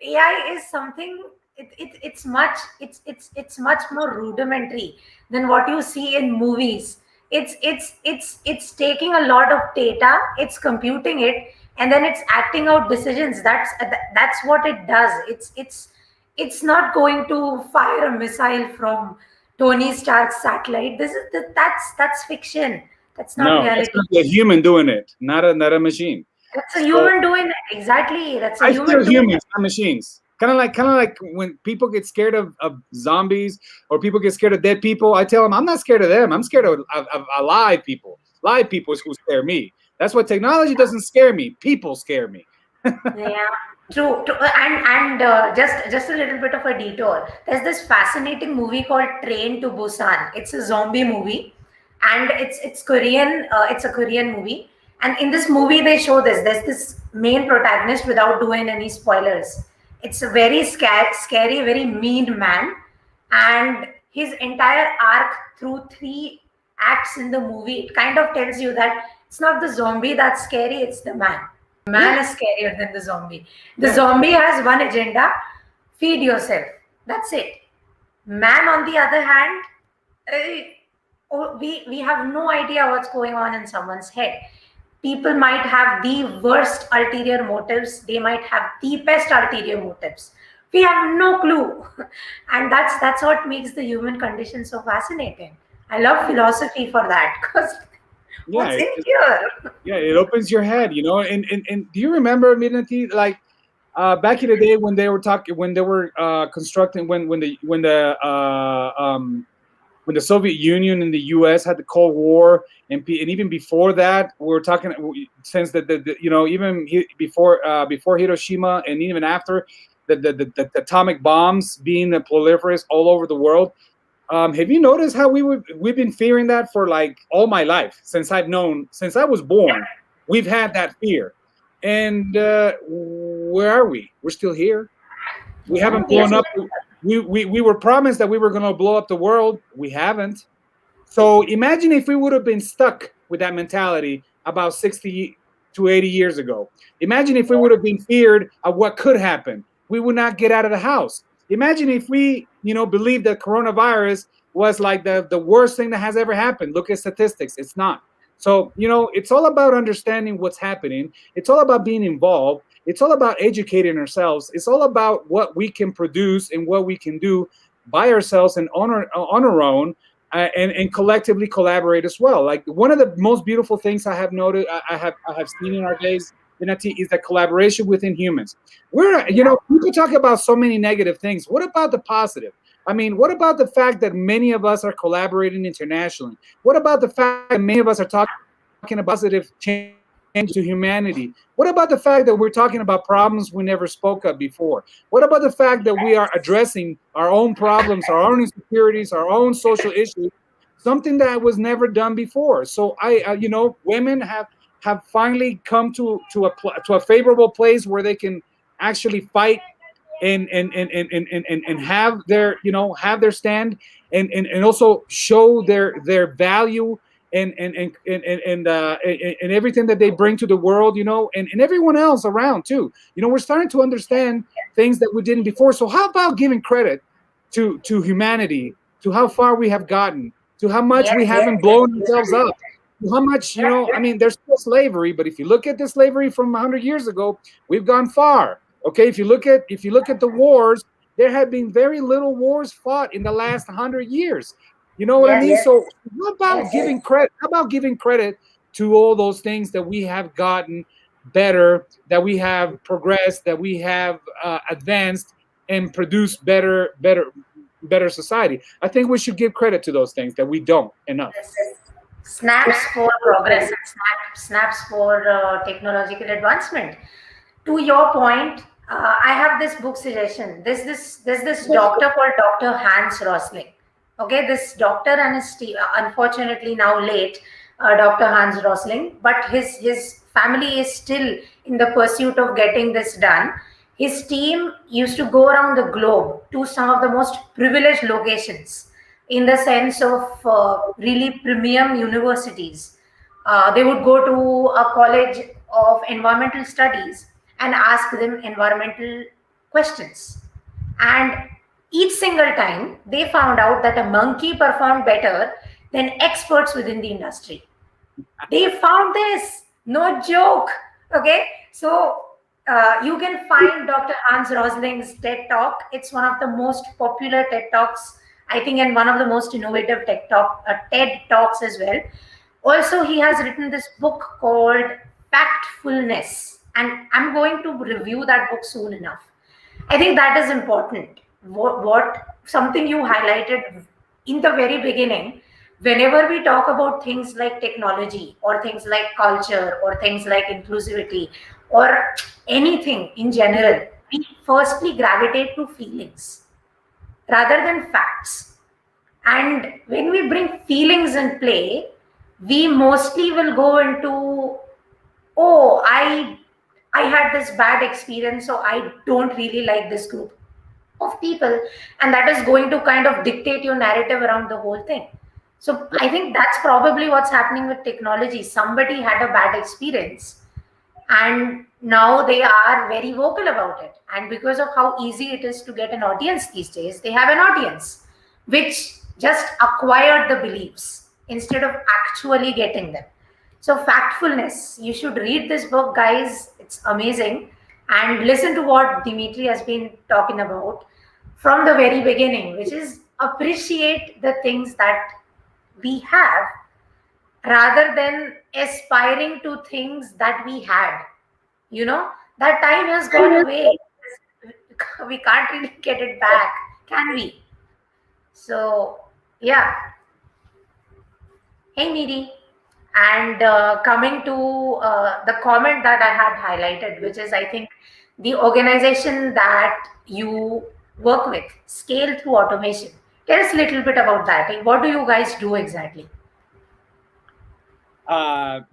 AI is something. It's much more rudimentary than what you see in movies. It's taking a lot of data, it's computing it, and then it's acting out decisions. That's what it does. It's not going to fire a missile from Tony Stark's satellite. That's fiction. That's not reality. That's a human doing it, not a machine. That's a human doing it. Exactly. That's a I human fear doing humans, it. not machines. Kind of like when people get scared of zombies, or people get scared of dead people. I tell them, I'm not scared of them. I'm scared of alive people. Live people is who scare me. That's why technology doesn't scare me. People scare me. Yeah, true. And just a little bit of a detour. There's this fascinating movie called Train to Busan. It's a zombie movie, and it's Korean. It's a Korean movie, and in this movie they show this. There's this main protagonist, without doing any spoilers. It's a very scary, very mean man, and his entire arc through 3 acts in the movie, it kind of tells you that it's not the zombie that's scary, it's the man. Man is scarier than the zombie. The zombie has one agenda: feed yourself. That's it. Man, on the other hand, we have no idea what's going on in someone's head. People might have the worst ulterior motives. They might have the best ulterior motives. We have no clue, and that's what makes the human condition so fascinating. I love philosophy for that, because what's in here? Yeah, it opens your head, and do you remember, Midnati, like back in the day when they were constructing, when the Soviet Union and the U.S. had the Cold War, and even before that, we were talking since even before Hiroshima, and even after the atomic bombs being proliferous all over the world. Have you noticed how we've been fearing that for like all my life, since I was born? We've had that fear, and where are we? We're still here. We haven't blown up. We were promised that we were going to blow up the world. We haven't. So imagine if we would have been stuck with that mentality about 60 to 80 years ago. Imagine if we would have been feared of what could happen. We would not get out of the house. Imagine if we, believed that coronavirus was like the worst thing that has ever happened. Look at statistics. It's not. So, it's all about understanding what's happening. It's all about being involved. It's all about educating ourselves. It's all about what we can produce and what we can do by ourselves and on our own, and collectively collaborate as well. Like one of the most beautiful things I have noted, I have seen in our days, is the collaboration within humans. People talk about so many negative things. What about the positive? I mean, what about the fact that many of us are collaborating internationally? What about the fact that many of us are talking about positive change to humanity? What about the fact that we're talking about problems we never spoke of before? What about the fact that we are addressing our own problems, our own insecurities, our own social issues, something that was never done before? So women have finally come to a favorable place where they can actually fight and have their have their stand, and also show their value and everything that they bring to the world, and everyone else around too. We're starting to understand things that we didn't before. So how about giving credit to humanity, to how far we have gotten, to how much we haven't blown ourselves up, to how much, there's still slavery, but if you look at the slavery from 100 years ago, we've gone far. Okay, if you look at the wars, there have been very little wars fought in the last 100 years. You know what I mean? So how about giving credit? How about giving credit to all those things that we have gotten better, that we have progressed, that we have advanced and produced better society? I think we should give credit to those things that we don't enough. Snaps for progress and snaps for technological advancement. To your point, I have this book suggestion. There's this doctor called Dr. Hans Rosling. Okay, this doctor and his team, unfortunately now late, Dr. Hans Rosling, but his family is still in the pursuit of getting this done. His team used to go around the globe to some of the most privileged locations, in the sense of really premium universities. They would go to a college of environmental studies and ask them environmental questions. And each single time, they found out that a monkey performed better than experts within the industry. They found this, no joke. Okay, so you can find Dr. Hans Rosling's TED Talk. It's one of the most popular TED Talks, I think, and one of the most innovative TED Talks as well. Also, he has written this book called Factfulness, and I'm going to review that book soon enough. I think that is important. What something you highlighted in the very beginning, whenever we talk about things like technology or things like culture or things like inclusivity or anything in general, we firstly gravitate to feelings rather than facts. And when we bring feelings in play, we mostly will go into, oh, I had this bad experience, so I don't really like this group of people, and that is going to kind of dictate your narrative around the whole thing. So I think that's probably what's happening with technology. Somebody had a bad experience, and now they are very vocal about it. And because of how easy it is to get an audience these days, they have an audience which just acquired the beliefs instead of actually getting them. So, factfulness, you should read this book, guys. It's amazing. And listen to what Dimitri has been talking about from the very beginning, which is appreciate the things that we have rather than aspiring to things that we had. You know, that time has gone away. We can't really get it back, can we? So, yeah. Hey, Miri. And coming to the comment that I had highlighted, which is, I think, the organization that you work with, scale through automation. Tell us a little bit about that. Like, what do you guys do exactly?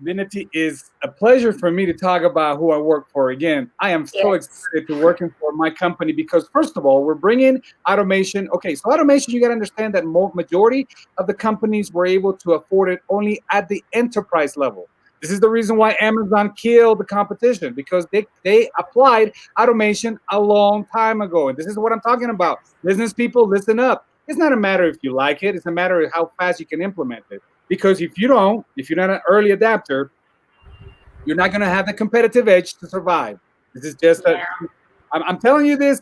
Validity, is a pleasure for me to talk about who I work for. Again, I am so Yes. excited to working for my company because, first of all, we're bringing automation. Okay, so automation, you got to understand that majority of the companies were able to afford it only at the enterprise level. This is the reason why Amazon killed the competition, because they applied automation a long time ago. And this is what I'm talking about. Business people, listen up. It's not a matter if you like it. It's a matter of how fast you can implement it. Because if you're not an early adapter, you're not going to have the competitive edge to survive. This is just Yeah. I'm telling you this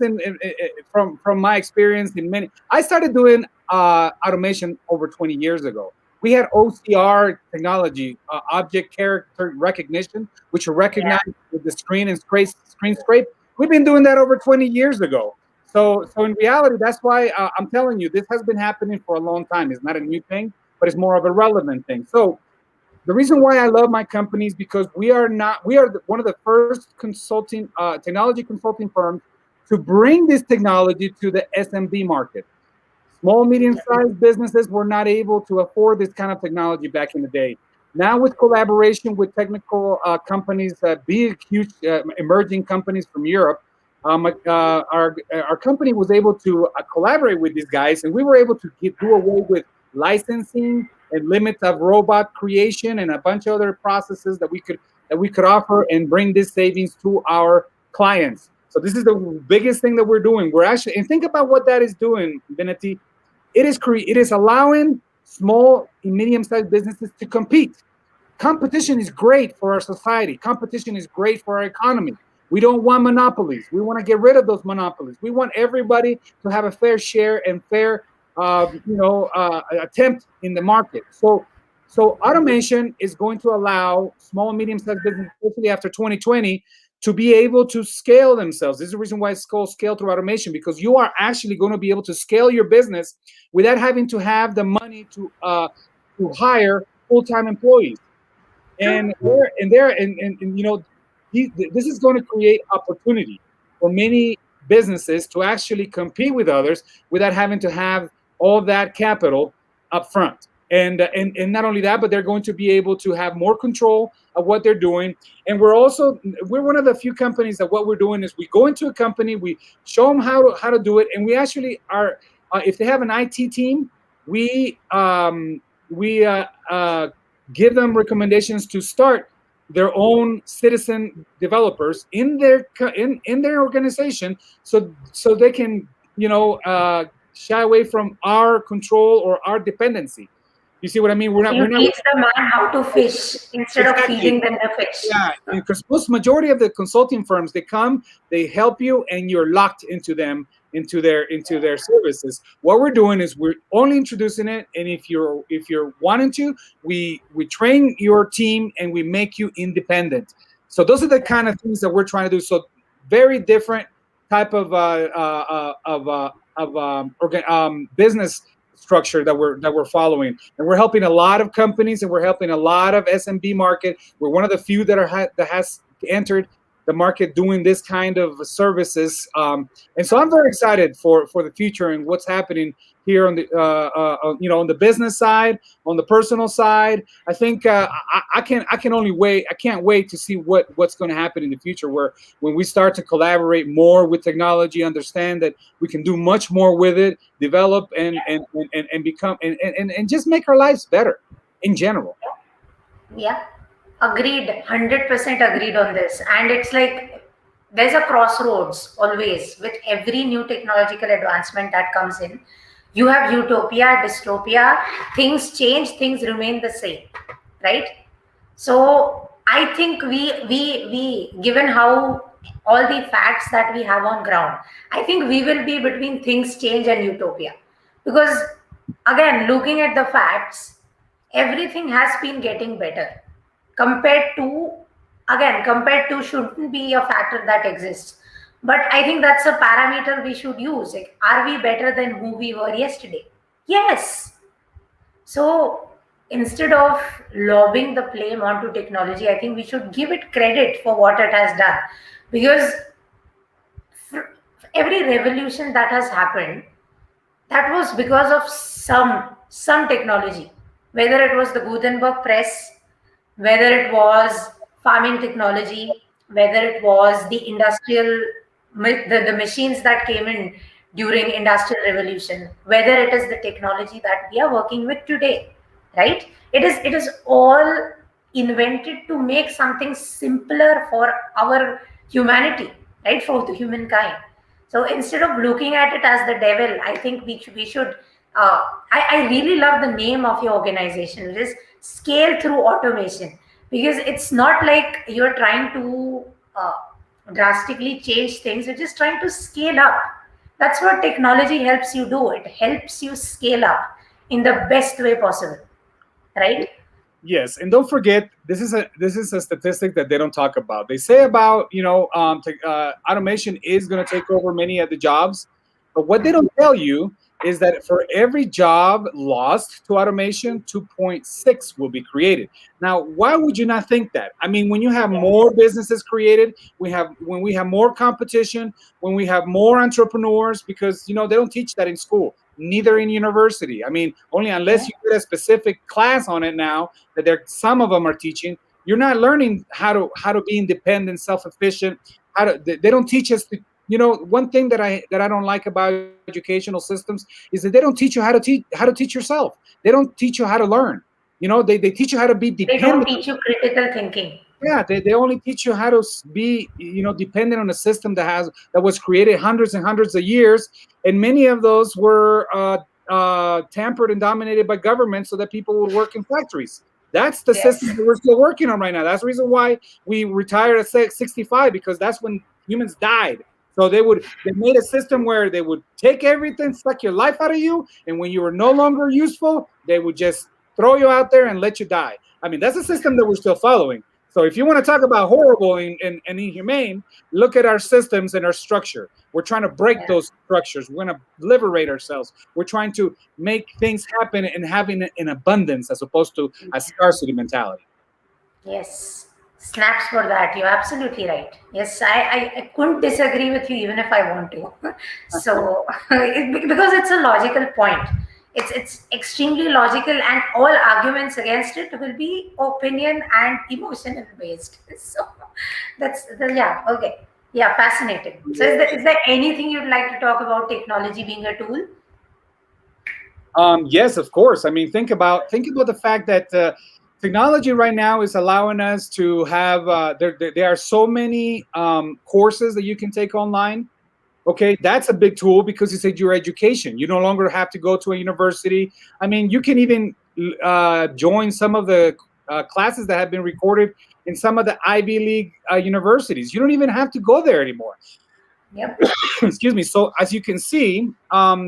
from my experience in many. I started doing automation over 20 years ago. We had OCR technology, object character recognition, which are recognized with the screen and screen scrape. We've been doing that over 20 years ago. So in reality, that's why I'm telling you, this has been happening for a long time. It's not a new thing, but it's more of a relevant thing. So the reason why I love my company is because we are one of the first consulting technology consulting firms to bring this technology to the SMB market. Small, medium-sized businesses were not able to afford this kind of technology back in the day. Now, with collaboration with technical companies, big, huge, emerging companies from Europe, our company was able to collaborate with these guys, and we were able to do away with licensing and limits of robot creation and a bunch of other processes that we could offer and bring this savings to our clients. So this is the biggest thing that we're doing. We're actually, and think about what that is doing, Dmitri. It is allowing small and medium-sized businesses to compete. Competition is great for our society. Competition is great for our economy. We don't want monopolies. We want to get rid of those monopolies. We want everybody to have a fair share and fair attempt in the market. So automation is going to allow small and medium-sized businesses, especially after 2020, to be able to scale themselves. This is the reason why it's called scale through automation, because you are actually going to be able to scale your business without having to have the money to hire full-time employees. And this is going to create opportunity for many businesses to actually compete with others without having to have all that capital up front. And not only that, but they're going to be able to have more control of what they're doing. And we're one of the few companies that what we're doing is we go into a company, we show them how to do it, and we actually are. If they have an IT team, we give them recommendations to start their own citizen developers in their organization, so they can shy away from our control or our dependency. You see what I mean? We're not teach the man how to fish instead of feeding them the fish. Yeah, because most majority of the consulting firms, they come, they help you, and you're locked into them, into their services. What we're doing is we're only introducing it, and if you're wanting to, we train your team and we make you independent. So those are the kind of things that we're trying to do. So very different type of business structure that we're following, and we're helping a lot of companies, and we're helping a lot of SMB market. We're one of the few that has entered the market doing this kind of services, and so I'm very excited for the future and what's happening here on the on the business side, on the personal side. I think I can't wait to see what's going to happen in the future, where when we start to collaborate more with technology, understand that we can do much more with it, develop and become and just make our lives better in general. Yeah, Agreed, 100% agreed on this. And it's like there's a crossroads always with every new technological advancement that comes in. You have utopia, dystopia, things change, things remain the same, right? So I think we given how all the facts that we have on ground, I think we will be between things change and utopia. Because again, looking at the facts, everything has been getting better compared to, again, compared to shouldn't be a factor that exists. But I think that's a parameter we should use. Like, are we better than who we were yesterday? Yes. So instead of lobbing the blame onto technology, I think we should give it credit for what it has done. Because every revolution that has happened, that was because of some technology, whether it was the Gutenberg press, whether it was farming technology, whether it was the the machines that came in during industrial revolution, whether it is the technology that we are working with today, right? It is all invented to make something simpler for our humanity, right? For the humankind. So instead of looking at it as the devil, I think we should. I really love the name of your organization, which is Scale Through Automation, because it's not like you're trying to drastically change things. You're just trying to scale up. That's what technology helps you do. It helps you scale up in the best way possible, right? Yes, and don't forget, this is a statistic that they don't talk about. They say about automation is going to take over many of the jobs, but what they don't tell you is that for every job lost to automation, 2.6 will be created. Now, why would you not think that? I mean, when you have more businesses created, when we have more competition, when we have more entrepreneurs, because they don't teach that in school, neither in university. I mean, only unless you get a specific class on it now that some of them are teaching. You're not learning how to be independent, self-efficient. They don't teach us to. One thing that I don't like about educational systems is that they don't teach you how to teach yourself. They don't teach you how to learn. They teach you how to be They don't dependent. teach you critical thinking. Yeah, they only teach you how to be dependent on a system that was created hundreds and hundreds of years, and many of those were tampered and dominated by government so that people would work in factories. That's the Yes. system that we're still working on right now. That's the reason why we retired at 65, because that's when humans died. So they made a system where they would take everything, suck your life out of you, and when you were no longer useful, they would just throw you out there and let you die. I mean, that's a system that we're still following. So if you want to talk about horrible and inhumane, look at our systems and our structure. We're trying to break those structures. We're going to liberate ourselves. We're trying to make things happen and having it in abundance as opposed to a scarcity mentality. Yes. Snaps for that. You're absolutely right. Yes, I couldn't disagree with you even if I want to. So because it's a logical point. It's extremely logical, and all arguments against it will be opinion and emotional based. So yeah, okay. Yeah, fascinating. So is there anything you'd like to talk about technology being a tool? Yes, of course. I mean, think about the fact that technology right now is allowing us to have there are so many courses that you can take online. Okay, that's a big tool because it's your education. You no longer have to go to a university. I mean, you can even join some of the classes that have been recorded in some of the Ivy League universities. You don't even have to go there anymore. Yep. Excuse me. So as you can see,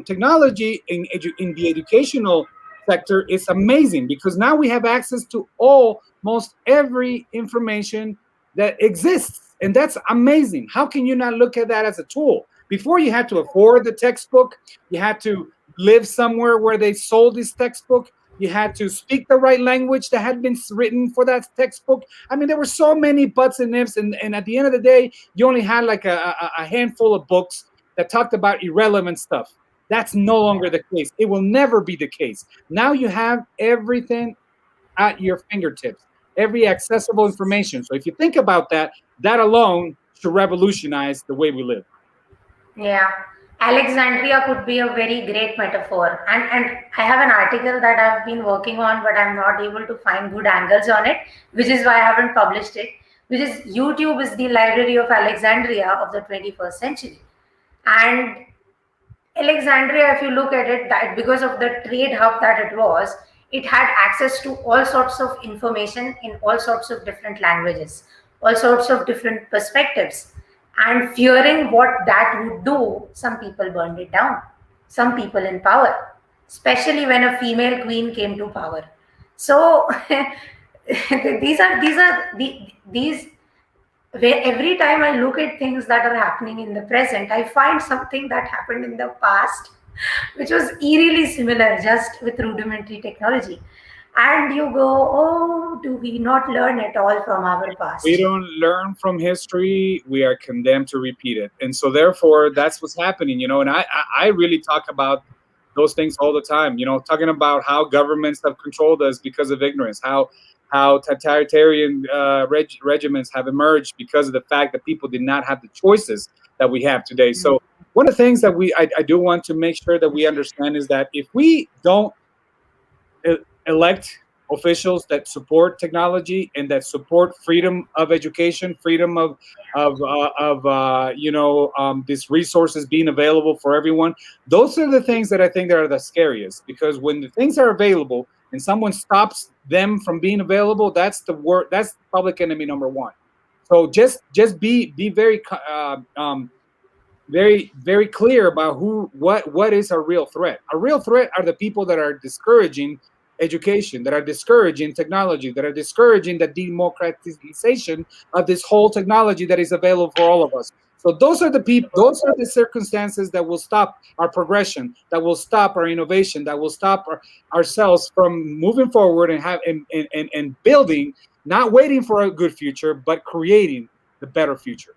technology in the educational sector is amazing because now we have access to almost every information that exists, and that's amazing. How can you not look at that as a tool? Before, you had to afford the textbook, you had to live somewhere where they sold this textbook, you had to speak the right language that had been written for that textbook. I mean, there were so many buts and ifs, and at the end of the day, you only had like a handful of books that talked about irrelevant stuff. That's no longer the case. It will never be the case. Now you have everything at your fingertips, every accessible information. So if you think about that, that alone should revolutionize the way we live. Yeah. Alexandria could be a very great metaphor. And I have an article that I've been working on, but I'm not able to find good angles on it, which is why I haven't published it. Which is YouTube is the library of Alexandria of the 21st century. And Alexandria, if you look at it, that because of the trade hub that it was, it had access to all sorts of information in all sorts of different languages, all sorts of different perspectives. And fearing what that would do, some people burned it down. Some people in power, especially when a female queen came to power. So these where every time I look at things that are happening in the present, I find something that happened in the past, which was eerily similar, just with rudimentary technology. And you go, oh, do we not learn at all from our We past? don't learn from history, we are condemned to repeat it. And so therefore that's what's happening, and I really talk about those things all the time, talking about how governments have controlled us because of ignorance, how totalitarian regiments have emerged because of the fact that people did not have the choices that we have today. So one of the things that I do want to make sure that we understand is that if we don't elect officials that support technology and that support freedom of education, freedom of these resources being available for everyone. Those are the things that I think that are the scariest, because when the things are available and someone stops them from being available, that's the word. That's public enemy number one. So just be very very clear about what is a real threat. A real threat are the people that are discouraging education, that are discouraging technology, that are discouraging the democratization of this whole technology that is available for all of us. So those are the people, those are the circumstances that will stop our progression, that will stop our innovation, that will stop ourselves from moving forward and and building, not waiting for a good future, but creating the better future.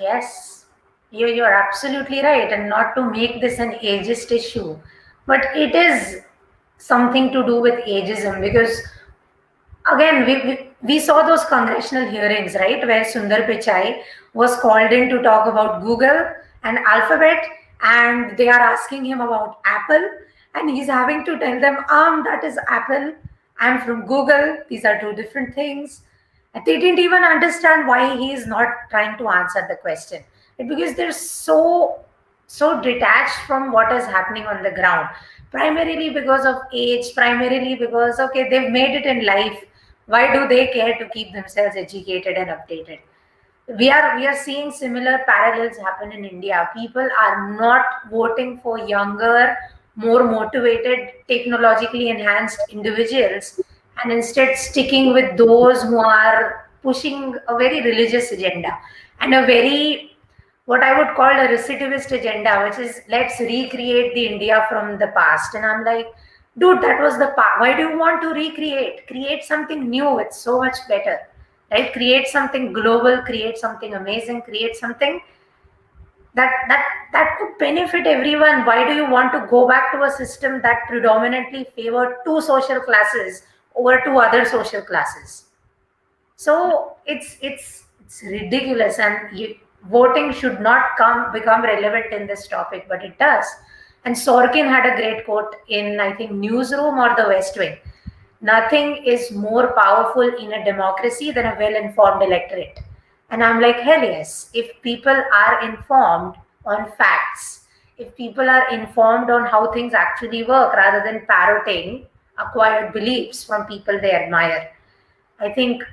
Yes, you're absolutely right. And not to make this an ageist issue, but it is something to do with ageism, because again we saw those congressional hearings, right, where Sundar Pichai was called in to talk about Google and Alphabet, and they are asking him about Apple, and he's having to tell them, that is Apple, I'm from Google, these are two different things. And they didn't even understand why he is not trying to answer the question. Because they're so detached from what is happening on the ground, primarily because of age, primarily because, okay, they've made it in life, why do they care to keep themselves educated and updated? We are seeing similar parallels happen in India. People are not voting for younger, more motivated, technologically enhanced individuals, and instead sticking with those who are pushing a very religious agenda and a very, what I would call a recidivist agenda, which is let's recreate the India from the past. And I'm like, dude, that was the past. Why do you want to recreate? Create something new. It's so much better, right? Create something global, create something amazing, create something that could benefit everyone. Why do you want to go back to a system that predominantly favored two social classes over two other social classes? So it's ridiculous, and voting should not become relevant in this topic, but it does. And Sorkin had a great quote in, I think, Newsroom or The West Wing. Nothing is more powerful in a democracy than a well-informed electorate. And I'm like, hell yes. If people are informed on facts, if people are informed on how things actually work rather than parroting acquired beliefs from people they admire, I think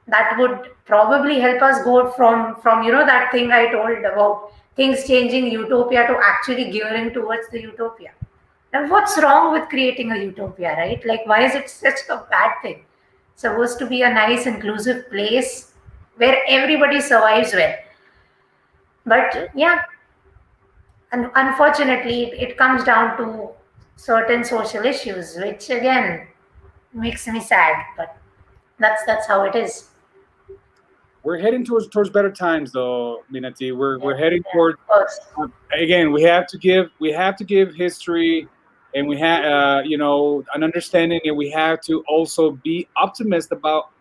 that would probably help us go from that thing I told about things changing utopia to actually gearing towards the utopia. And what's wrong with creating a utopia, right? Like, why is it such a bad thing? It's supposed to be a nice, inclusive place where everybody survives well. But yeah, and unfortunately, it comes down to certain social issues, which again makes me sad. But that's how it is. We're heading towards better times, though, Minati. We're heading Yeah, towards. of course. Again, we have to give history, and we have an understanding, and we have to also be optimistic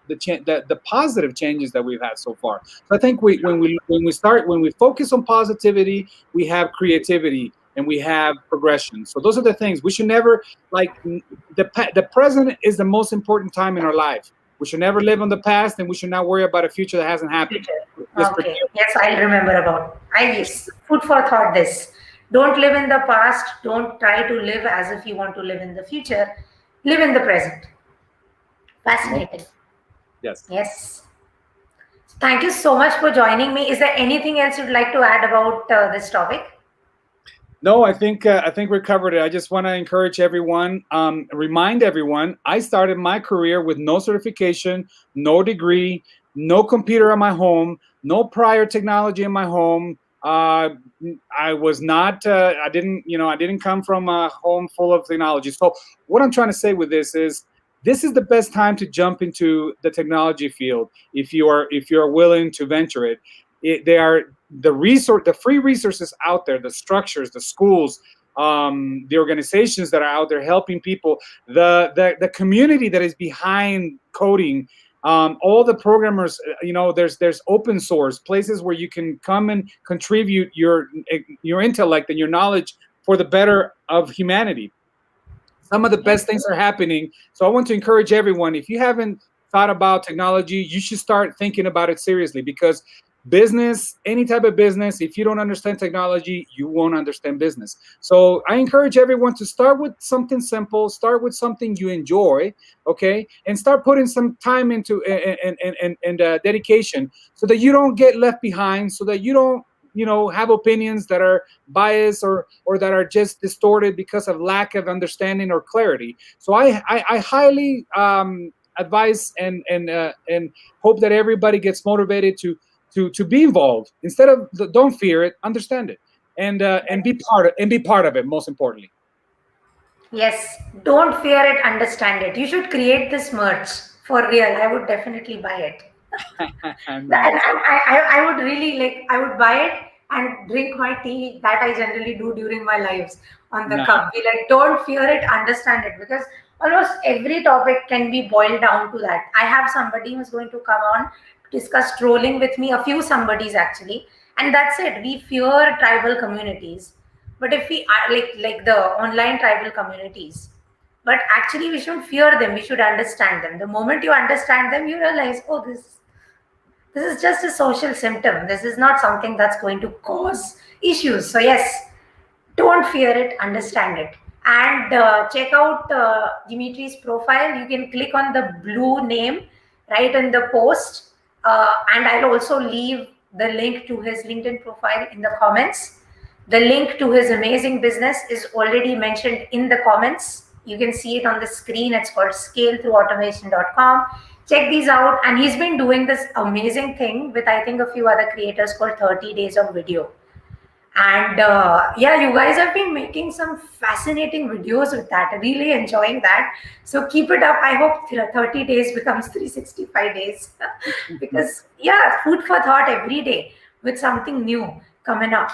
the positive changes that we've had so far. So I think when we focus on positivity, we have creativity and we have progression. So those are the things we should never like. The present is the most important time in our life. We should never live on the past, and we should not worry about a future that hasn't happened. Future. Just Okay. Yes, I'll remember about. Yes. Food for thought. This. Don't live in the past. Don't try to live as if you want to live in the future. Live in the present. Fascinating. Yes. Yes. Thank you so much for joining me. Is there anything else you'd like to add about this topic? No, I think we covered it. I just want to encourage everyone, remind everyone, I started my career with no certification, no degree, no computer in my home, no prior technology in my home. I was not, I didn't come from a home full of technology. So what I'm trying to say with this is the best time to jump into the technology field if you are willing to venture it. They are the free resources out there, the structures, the schools, the organizations that are out there helping people, the community that is behind coding, all the programmers. There's open source places where you can come and contribute your intellect and your knowledge for the better of humanity. Some of the best things are happening. So I want to encourage everyone, if you haven't thought about technology, you should start thinking about it seriously, because business, any type of business, if you don't understand technology, you won't understand business. So I encourage everyone to start with something simple, start with something you enjoy, okay, and start putting some time into and dedication, so that you don't get left behind, so that you don't have opinions that are biased or that are just distorted because of lack of understanding or clarity. So I highly advise and hope that everybody gets motivated to be involved. Instead of don't fear it, understand it, and be part of it, most importantly. Yes, don't fear it, understand it. You should create this merch for real. I would definitely buy it. And Nice. I would really like, I would buy it and drink my tea that I generally do during my lives on the Nice. cup. Be like, don't fear it, understand it. Because almost every topic can be boiled down to that. I have somebody who's going to come on to discuss trolling with me, a few somebodies actually. And that's it. We fear tribal communities. But if we are like the online tribal communities, but actually we shouldn't fear them, we should understand them. The moment you understand them, you realize, oh, this is just a social symptom. This is not something that's going to cause issues. So yes, don't fear it, understand it. And check out Dimitri's profile. You can click on the blue name right in the post. And I'll also leave the link to his LinkedIn profile in the comments. The link to his amazing business is already mentioned in the comments. You can see it on the screen. It's called scalethroughautomation.com. Check these out. And he's been doing this amazing thing with, I think, a few other creators called 30 Days of Video. And yeah, you guys have been making some fascinating videos with that. Really enjoying that. So keep it up. I hope 30 days becomes 365 days. Because, yeah, food for thought every day with something new coming up.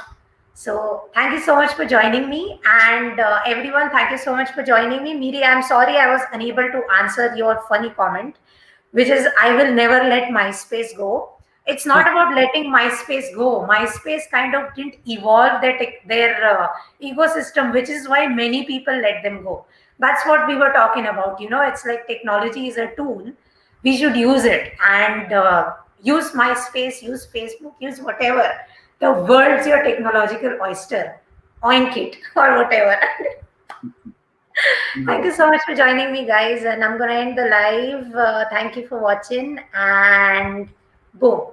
So thank you so much for joining me. And everyone, thank you so much for joining me. Miri, I'm sorry I was unable to answer your funny comment, which is I will never let MySpace go. It's not about letting MySpace go. MySpace kind of didn't evolve their ecosystem, which is why many people let them go. That's what we were talking about. It's like technology is a tool. We should use it and use MySpace, use Facebook, use whatever. The world's your technological oyster. Oink it or whatever. Thank you so much for joining me, guys. And I'm going to end the live. Thank you for watching. And boom.